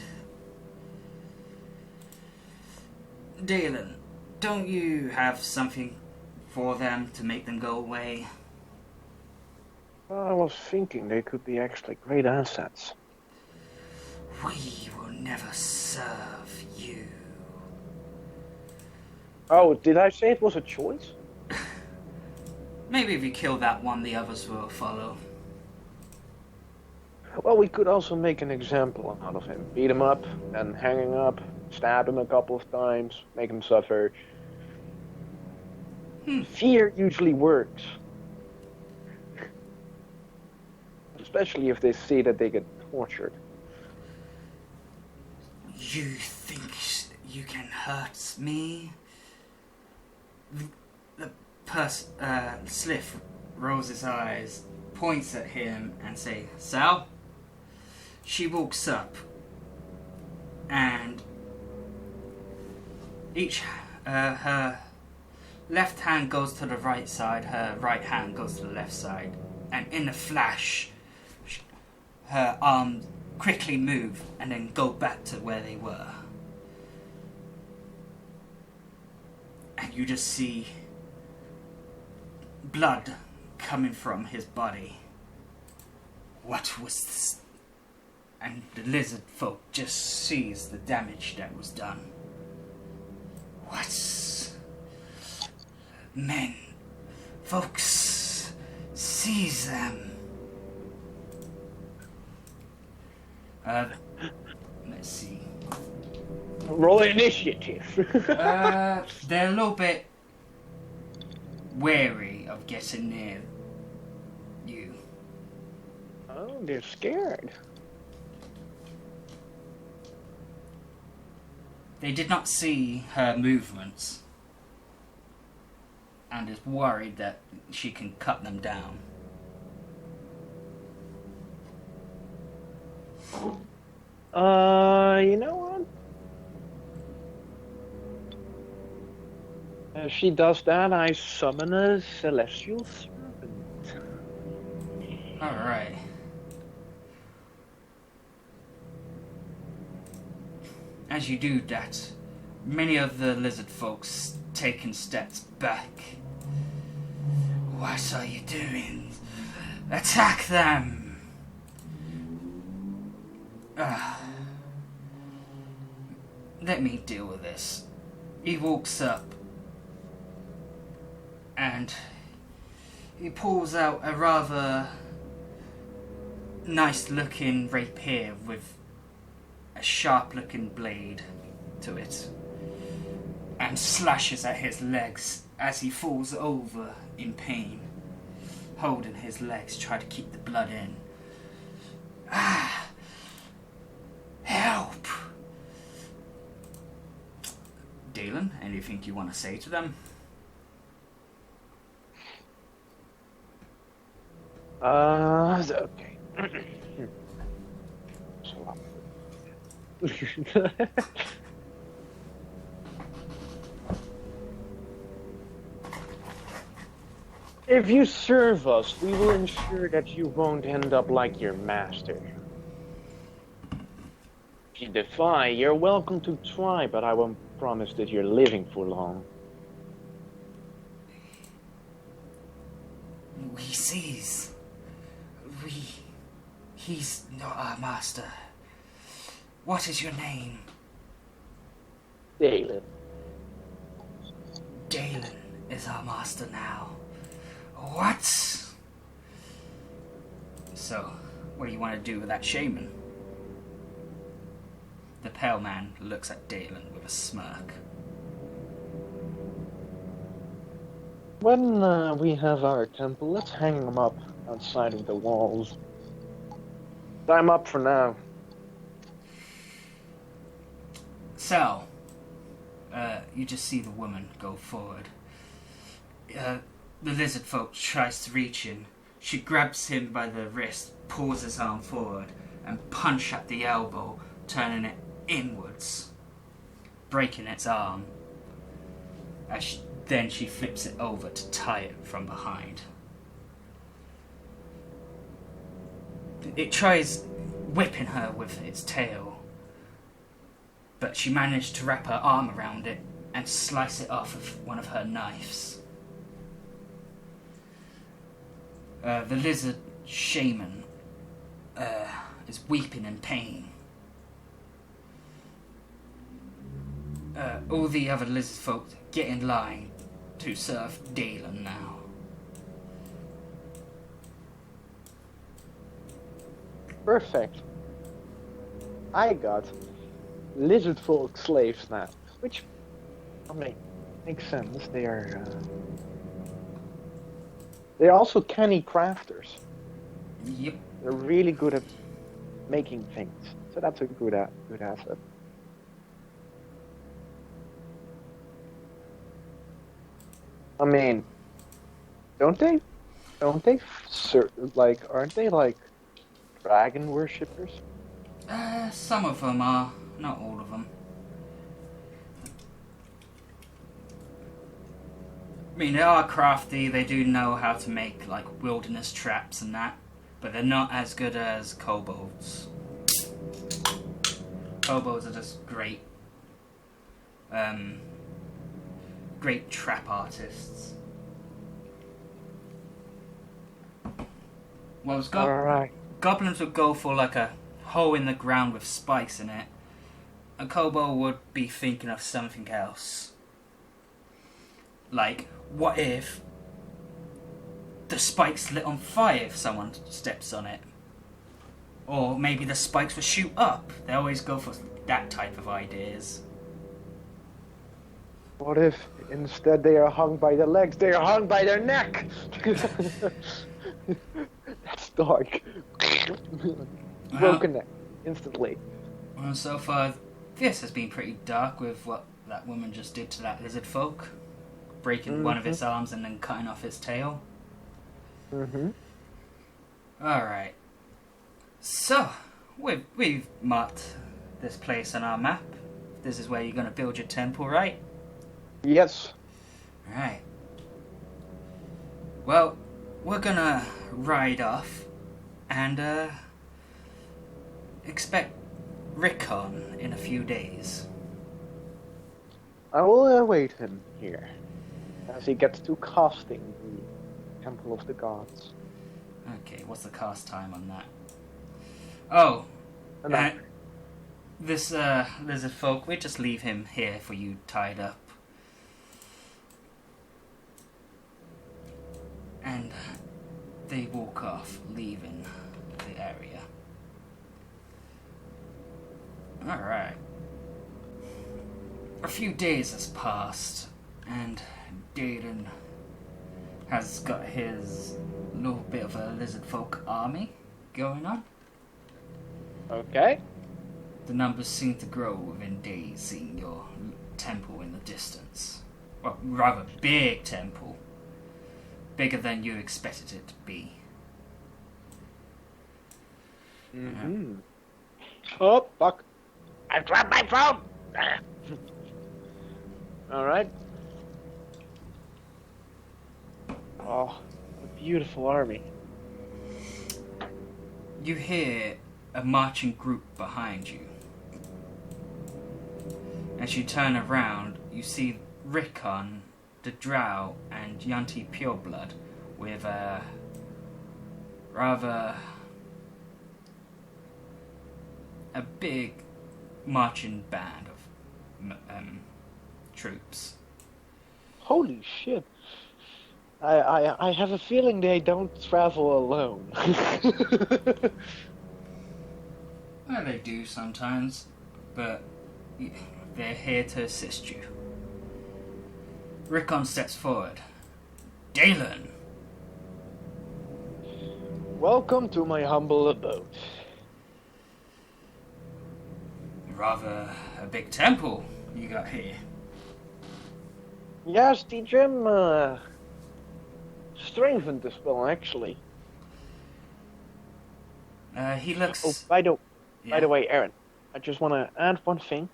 Dealin, don't you have something for them to make them go away? Well, I was thinking they could be actually great assets. We will never serve you. Oh, did I say it was a choice? Maybe if you kill that one, the others will follow. Well, we could also make an example out of him. Beat him up, and hang him up, stab him a couple of times, make him suffer. Fear usually works. Especially if they see that they get tortured. You think you can hurt me? Sliff rolls his eyes, points at him, and say, Sal? She walks up, and her left hand goes to the right side, her right hand goes to the left side, and in a flash, her arms quickly move and then go back to where they were. And you just see blood coming from his body. What was this? And the lizard folk just sees the damage that was done. What? Men, folks, seize them. Let's see. Roll initiative. They're a little bit wary of getting near you. Oh, they're scared. They did not see her movements and is worried that she can cut them down. You know what? If she does that, I summon a celestial serpent. Alright. As you do that, many of the lizard folks taking steps back. What are you doing? Attack them! Let me deal with this. He walks up and he pulls out a rather nice looking rapier with a sharp looking blade to it and slashes at his legs as he falls over in pain, holding his legs, trying to keep the blood in. Help! Dealin, anything you want to say to them? Okay. If you serve us, we will ensure that you won't end up like your master. If you defy, you're welcome to try, but I won't promise that you're living for long. We seize. He's not our master. What is your name? Dealin. Dealin is our master now. What? So, what do you want to do with that shaman? The pale man looks at Dealin with a smirk. When we have our temple, let's hang them up outside of the walls. I'm up for now. So, you just see the woman go forward. The lizard folk tries to reach him. She grabs him by the wrist, pulls his arm forward, and punch at the elbow, turning it inwards, breaking its arm. Then she flips it over to tie it from behind. It tries whipping her with its tail, but she managed to wrap her arm around it and slice it off with one of her knives. The lizard shaman is weeping in pain. All the other lizard folk get in line to serve Dealin now. Perfect. I got lizard folk slaves now, which, I mean, makes sense. They're also canny crafters. Yep. They're really good at making things, so that's a good asset. I mean, aren't they aren't they like dragon worshippers? Some of them are, not all of them. I mean, they are crafty, they do know how to make, like, wilderness traps and that, but they're not as good as kobolds. Kobolds are just great, great trap artists. Well, Alright. goblins would go for, like, a hole in the ground with spikes in it. A kobold would be thinking of something else. Like, what if the spikes lit on fire if someone steps on it? Or maybe the spikes will shoot up. They always go for that type of ideas. What if instead they are hung by the legs, they are hung by their neck? That's dark. Broken neck, instantly. Well, so far, this has been pretty dark with what that woman just did to that lizard folk. Breaking one of its arms and then cutting off its tail. Alright. So, we've marked this place on our map. This is where you're going to build your temple, right? Yes. Right. Well, we're going to ride off and expect Rickon in a few days. I will await him here as he gets to casting the Temple of the Gods. Okay, what's the cast time on that? Oh, this lizard folk, we just leave him here for you tied up. And they walk off, leaving the area. Alright. A few days has passed, and Dealin has got his little bit of a lizard folk army going on. Okay. The numbers seem to grow within days, seeing your temple in the distance. Well, rather big temple. Bigger than you expected it to be. Oh, fuck. I dropped my phone! Alright. Oh, a beautiful army. You hear a marching group behind you. As you turn around, you see Rickon, the Drow, and Yanti Pureblood with a rather a big marching band of troops. Holy shit. I have a feeling they don't travel alone. Well, they do sometimes, but they're here to assist you. Rickon steps forward. Dealin! Welcome to my humble abode. Rather a big temple you got here. Yes, the gym strengthened this spell, actually. He looks... Oh, by the way, Aaron, I just want to add one thing.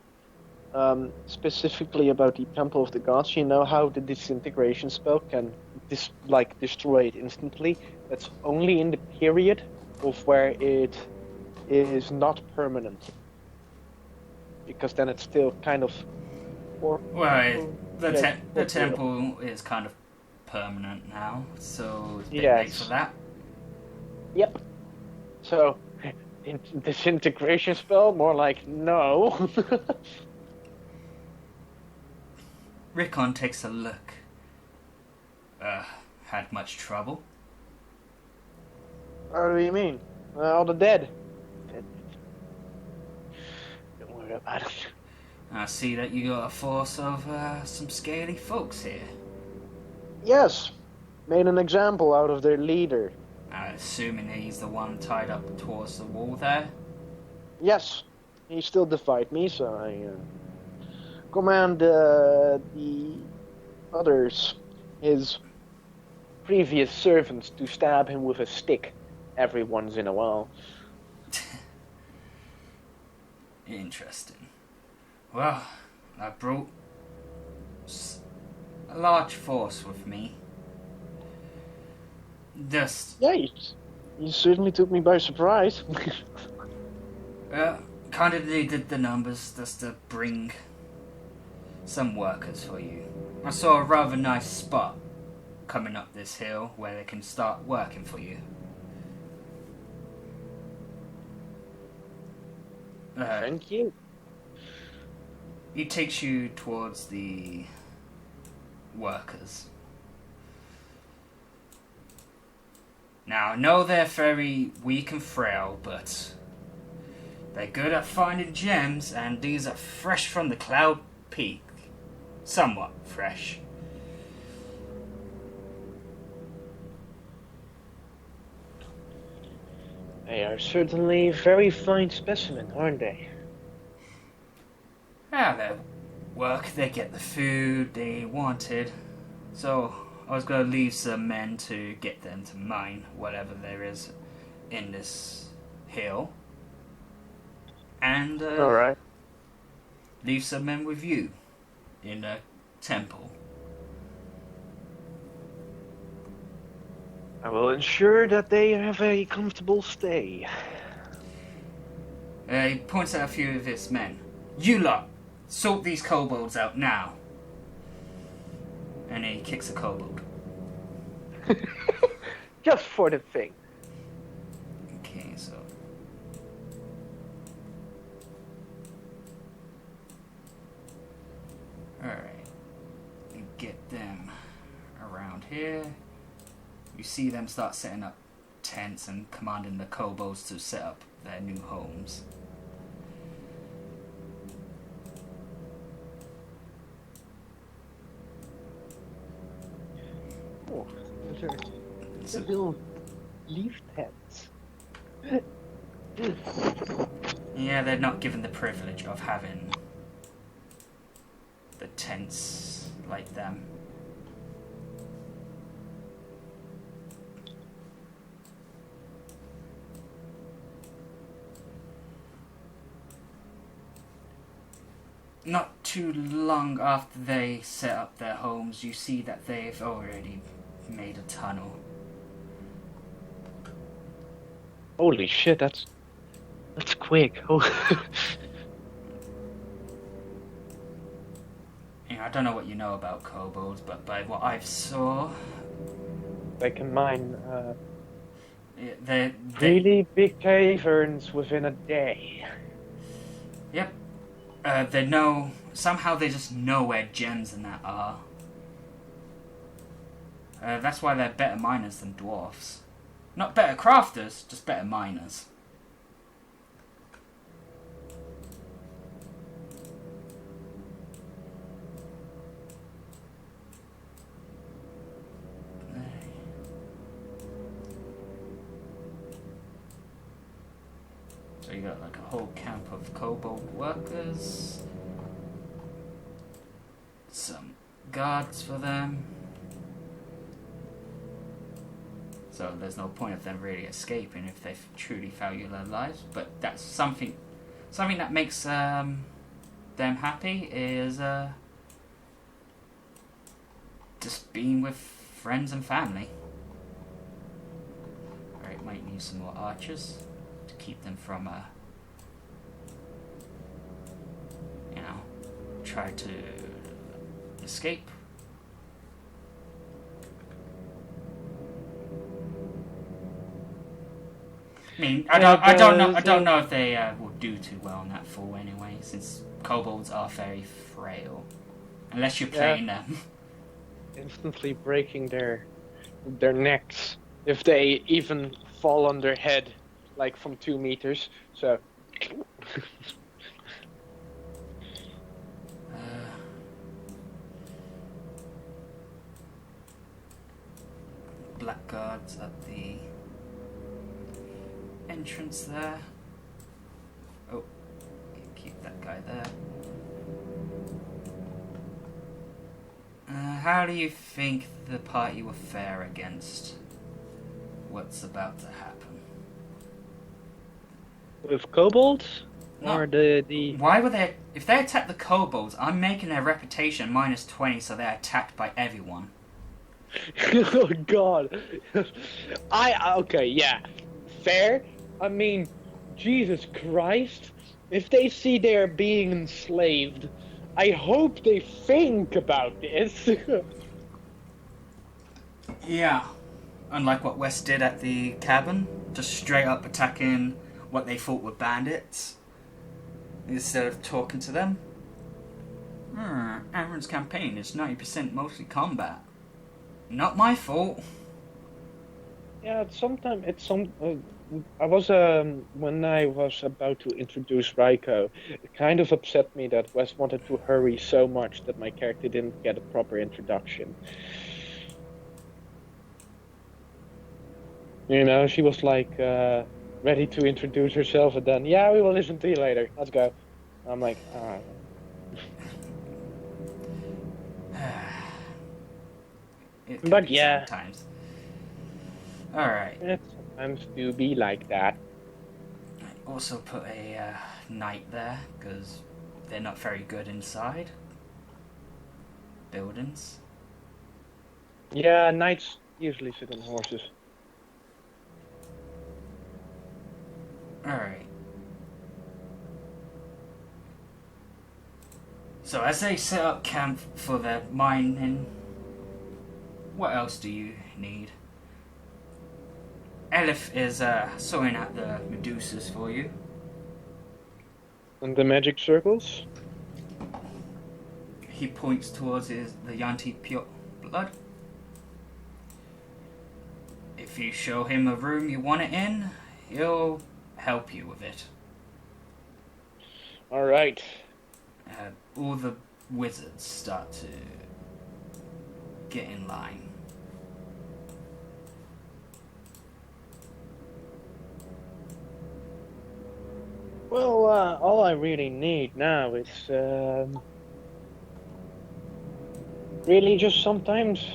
Specifically about the Temple of the Gods. You know how the disintegration spell can destroy it instantly? That's only in the period of where it is not permanent. Because then it's still kind of... The temple is kind of permanent now, so it's a bit late for that. Yep. So, disintegration spell? More like, no. Rickon takes a look. Had much trouble? What do you mean? All the dead. Don't worry about it. I see that you got a force of some scaly folks here. Yes. Made an example out of their leader. I'm assuming he's the one tied up towards the wall there? Yes. He still defied me, so I command the others, his previous servants, to stab him with a stick every once in a while. Interesting. Well, I brought a large force with me. Yeah, you certainly took me by surprise. Kind of needed the numbers just to bring some workers for you. I saw a rather nice spot coming up this hill where they can start working for you. Thank you. He takes you towards the workers. Now, I know they're very weak and frail, but they're good at finding gems, and these are fresh from the Cloud Peak. Somewhat fresh. They are certainly a very fine specimen, aren't they? Yeah, they work, they get the food they wanted. So, I was going to leave some men to get them to mine whatever there is in this hill. And, Alright. leave some men with you in the temple. I will ensure that they have a comfortable stay. He points at a few of his men. You lot, sort these kobolds out now. And he kicks a kobold. Just for the thing. Okay, so... Alright. You get them around here. You see them start setting up tents and commanding the kobolds to set up their new homes. Oh, those are little leaf tents. Yeah, they're not given the privilege of having the tents like them. Not too long after they set up their homes, you see that they've already made a tunnel. Holy shit, that's quick. Oh. Yeah, I don't know what you know about kobolds, but by what I've saw, They can mine they're really big caverns within a day. Yep. They know, somehow they just know where gems and that are. That's why they're better miners than dwarfs. Not better crafters, just better miners. So you got like a whole camp of kobold workers. Some guards for them. So there's no point of them really escaping if they truly value their lives. But that's something that makes them happy is just being with friends and family. Alright, might need you some more archers to keep them from, try to escape. I mean, I don't know if they will do too well on that fall anyway, since kobolds are very frail, unless you're playing them. Instantly breaking their necks if they even fall on their head, like from 2 meters. So. Blackguards at the entrance there. Oh, keep that guy there. How do you think the party will fare against what's about to happen? With kobolds? No. Or the... Why would they... If they attack the kobolds, I'm making their reputation -20 so they're attacked by everyone. Oh god. Okay, yeah. Fair. I mean, Jesus Christ. If they see they're being enslaved, I hope they think about this. Yeah. Unlike what West did at the cabin, just straight up attacking what they thought were bandits, instead of talking to them. Aaron's campaign is 90% mostly combat. Not my fault. Yeah, sometimes it's some. I was when I was about to introduce Raiko, it kind of upset me that Wes wanted to hurry so much that my character didn't get a proper introduction. You know, she was like ready to introduce herself, and then we will listen to you later. Let's go. I'm like, But yeah. Sometimes. Alright. It sometimes do be like that. I also put a knight there, because they're not very good inside buildings. Yeah, knights usually sit on horses. Alright. So as they set up camp for the mining, what else do you need? Elif is sorting out the Medusas for you. And the magic circles? He points towards the Yanti pure blood. If you show him a room you want it in, he'll help you with it. Alright. All the wizards start to get in line. Well, all I really need now is really just sometimes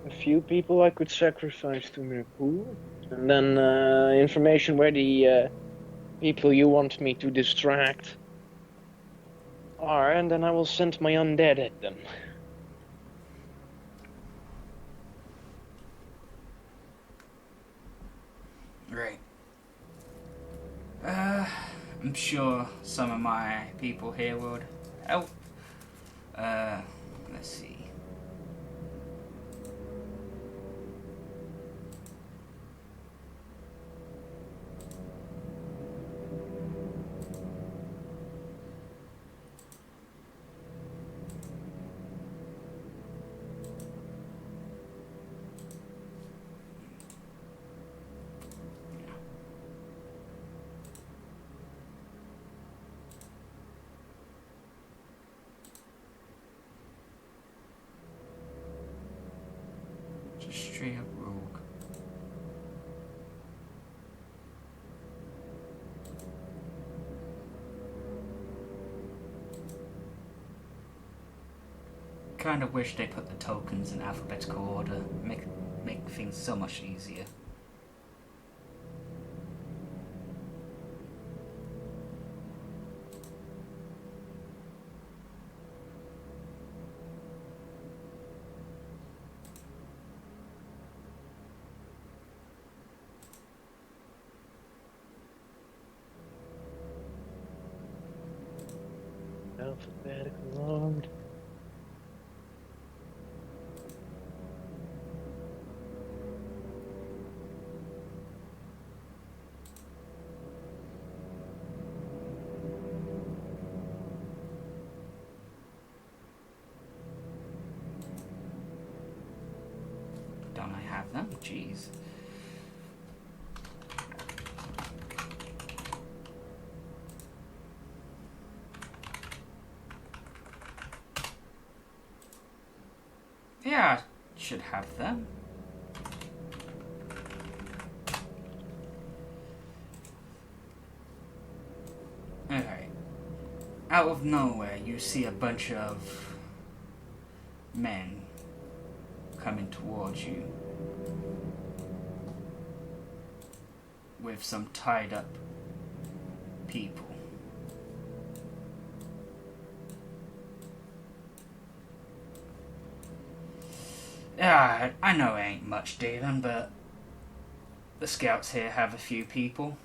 a few people I could sacrifice to my pool, and then information where the people you want me to distract are, and then I will send my undead at them. Right. I'm sure some of my people here would help. Let's see. Straight up rogue. Kind of wish they put the tokens in alphabetical order. Make things so much easier. Alphabetical order. Don't I have them? Jeez. Yeah, I should have them. Okay. Out of nowhere, you see a bunch of men coming towards you with some tied up people. Yeah, I know it ain't much dealing, but the scouts here have a few people.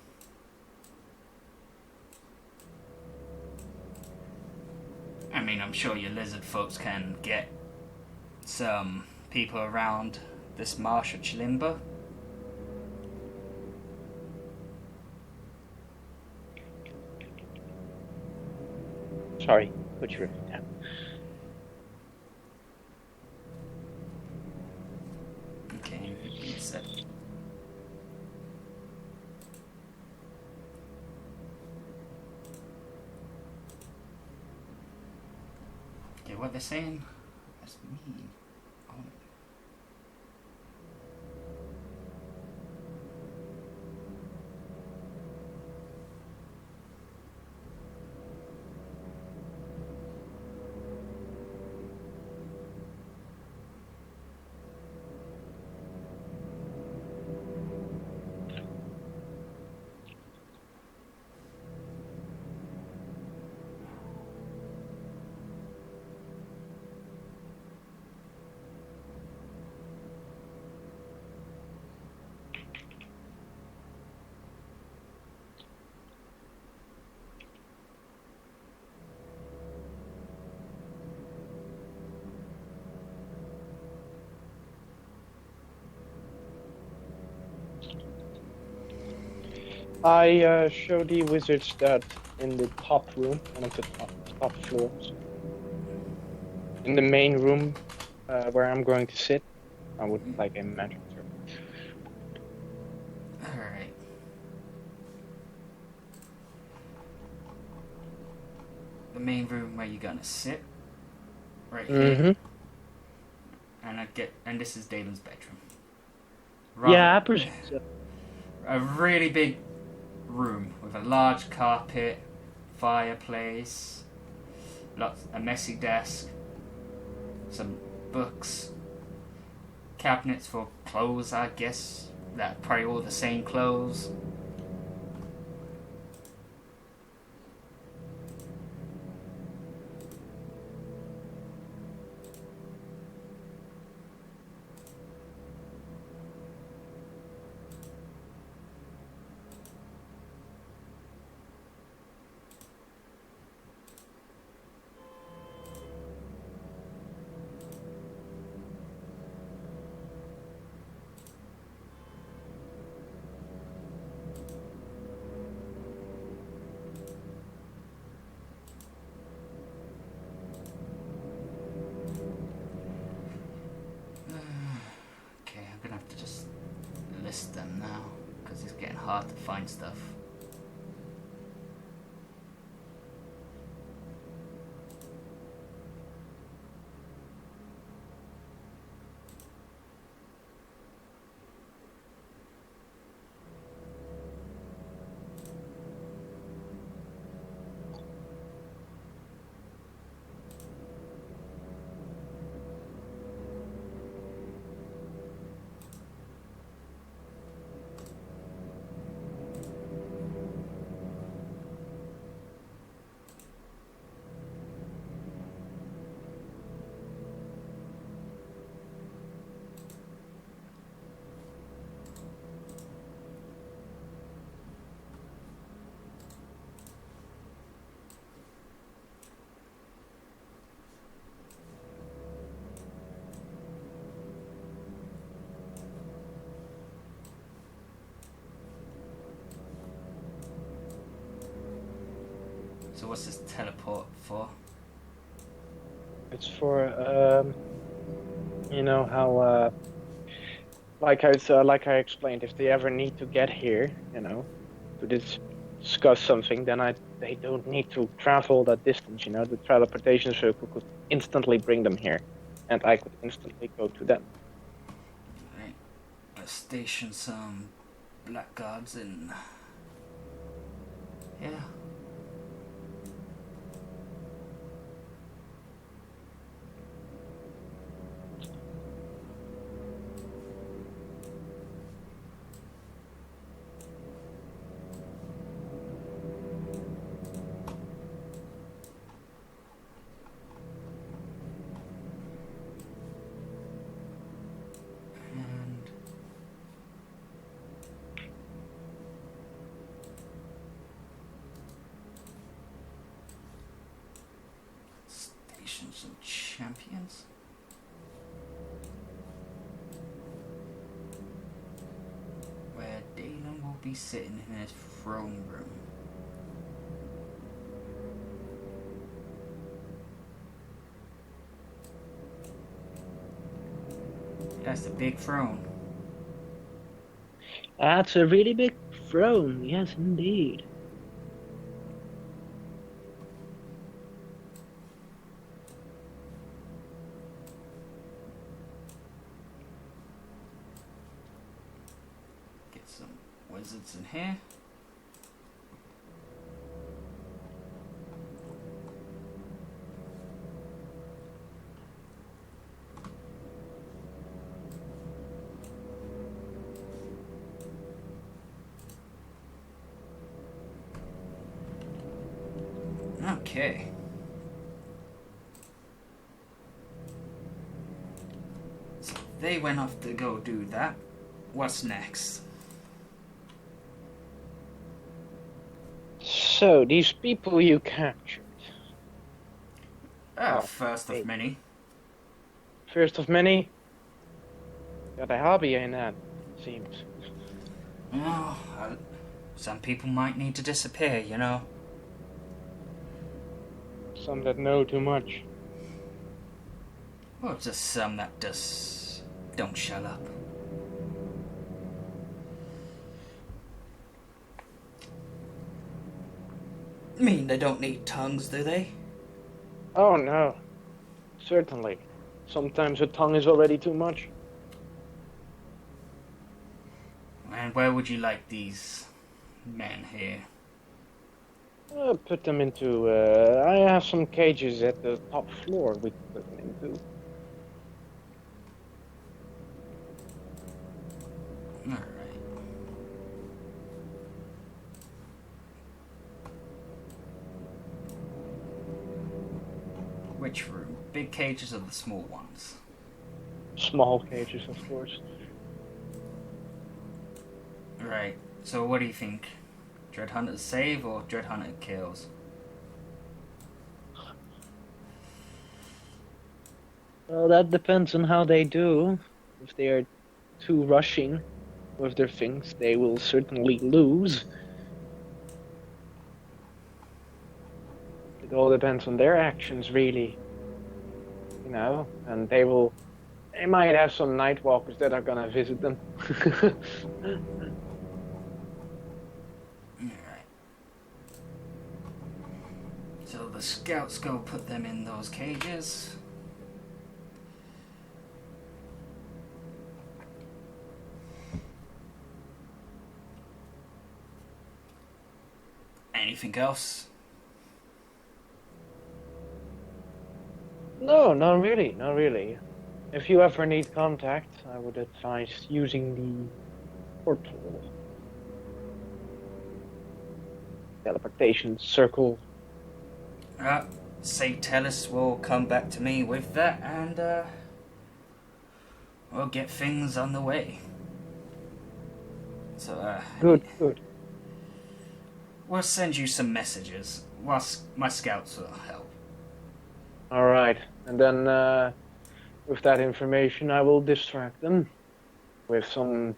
I mean, I'm sure your lizard folks can get some people around this marsh at Chilimba. Sorry, put your written down. Okay, you said. Okay, what they're saying? That's me. Oh. I show the wizards that in the top room, one of the top floors, in the main room where I'm going to sit, I would like a magic circle. Alright. The main room where you're gonna sit. Right here. And this is Damon's bedroom. Yeah, I presume so. A really big room with a large carpet, fireplace, a messy desk, some books, cabinets for clothes, I guess. That probably all the same clothes. Okay, I'm gonna have to just list them now because it's getting hard to find stuff. So what's this teleport for? It's for, you know how, like I explained, if they ever need to get here, you know, to discuss something, then they don't need to travel that distance, you know. The teleportation circle could instantly bring them here, and I could instantly go to them. Right. Let's station some blackguards in. Yeah. Some champions. Where Dealin will be sitting in his throne room. That's a big throne. That's a really big throne, yes indeed. Wizards in here. Okay. So they went off to go do that. What's next? So, these people you captured. First of many. First of many? Got a hobby in that, seems. Oh, some people might need to disappear, you know. Some that know too much. Or just some that just don't shut up. Mean they don't need tongues, do they? Oh no. Certainly. Sometimes a tongue is already too much. And where would you like these men here? Put them into, I have some cages at the top floor we could put them into. Alright. Which room? Big cages or the small ones? Small cages, of course. Right. So what do you think? Dread Hunters save or Dread Hunter kills? Well, that depends on how they do. If they are too rushing with their things, they will certainly lose. It all depends on their actions, really. You know, and they might have some night walkers that are gonna visit them. Alright. So the scouts go put them in those cages. Anything else? No, not really, not really. If you ever need contact, I would advise using the portal. Teleportation circle. Say Tellus will come back to me with that and we'll get things on the way. So Good. We'll send you some messages whilst my scouts will help. Alright, and then with that information I will distract them with some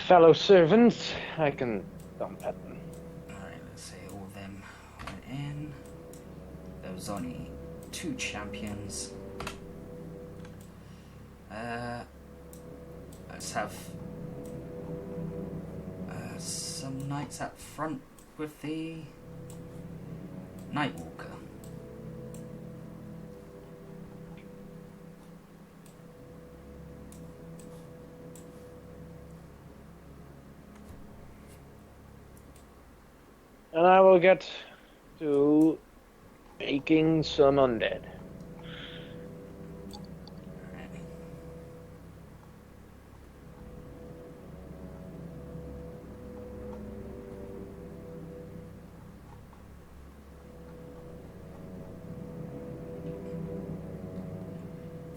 fellow servants I can dump at them. Alright, let's say all them went in. There was only 2 champions. Let's have some knights up front with the Nightwalker. And I will get to making some undead.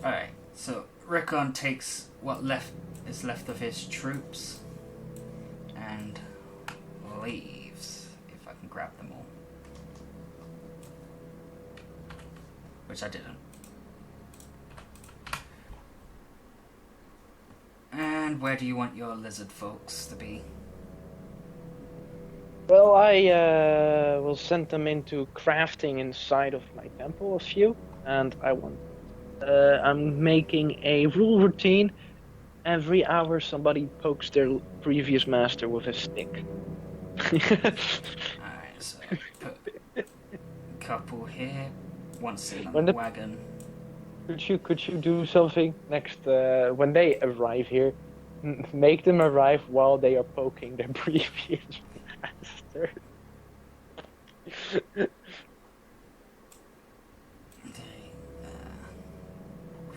Alright, so Rickon takes what is left of his troops and leaves, if I can grab them all. Which I didn't. And where do you want your lizard folks to be? Well, I will send them into crafting inside of my temple, a few, and I'm making a rule routine. Every hour somebody pokes their previous master with a stick. Alright, so put a couple here, one sitting on the wagon. Could you do something next when they arrive here? Make them arrive while they are poking their previous master.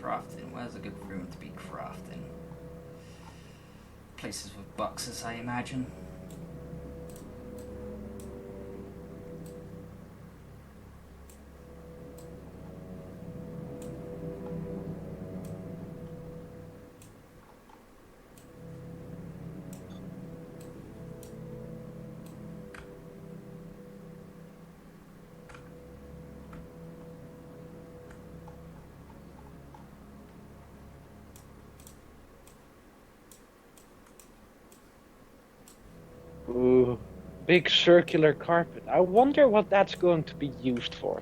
Crafting. Where's a good room to be crafting? Places with boxes, I imagine. Ooh, big circular carpet. I wonder what that's going to be used for.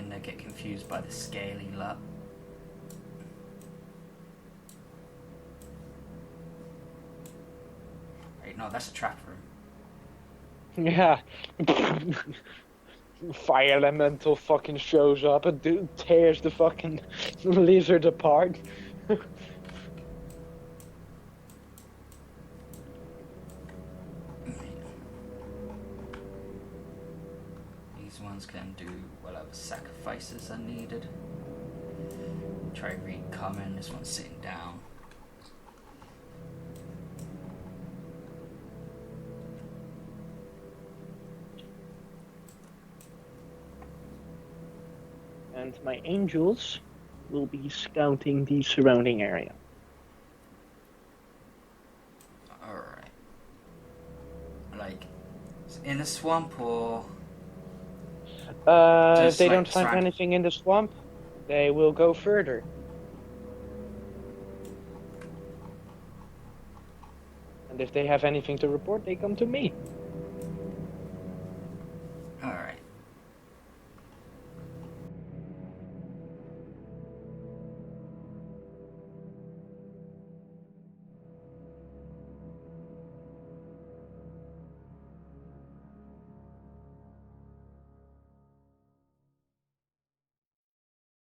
They get confused by the scaly lot. No, that's a trap room. Yeah. Fire elemental fucking shows up and tears the fucking lizard apart. These ones can do whatever sacrifices are needed. Try read common. This one's sitting down. And my angels will be scouting the surrounding area. Alright. Like, in the swamp or... If they like don't find anything in the swamp, they will go further. And if they have anything to report, they come to me. Alright.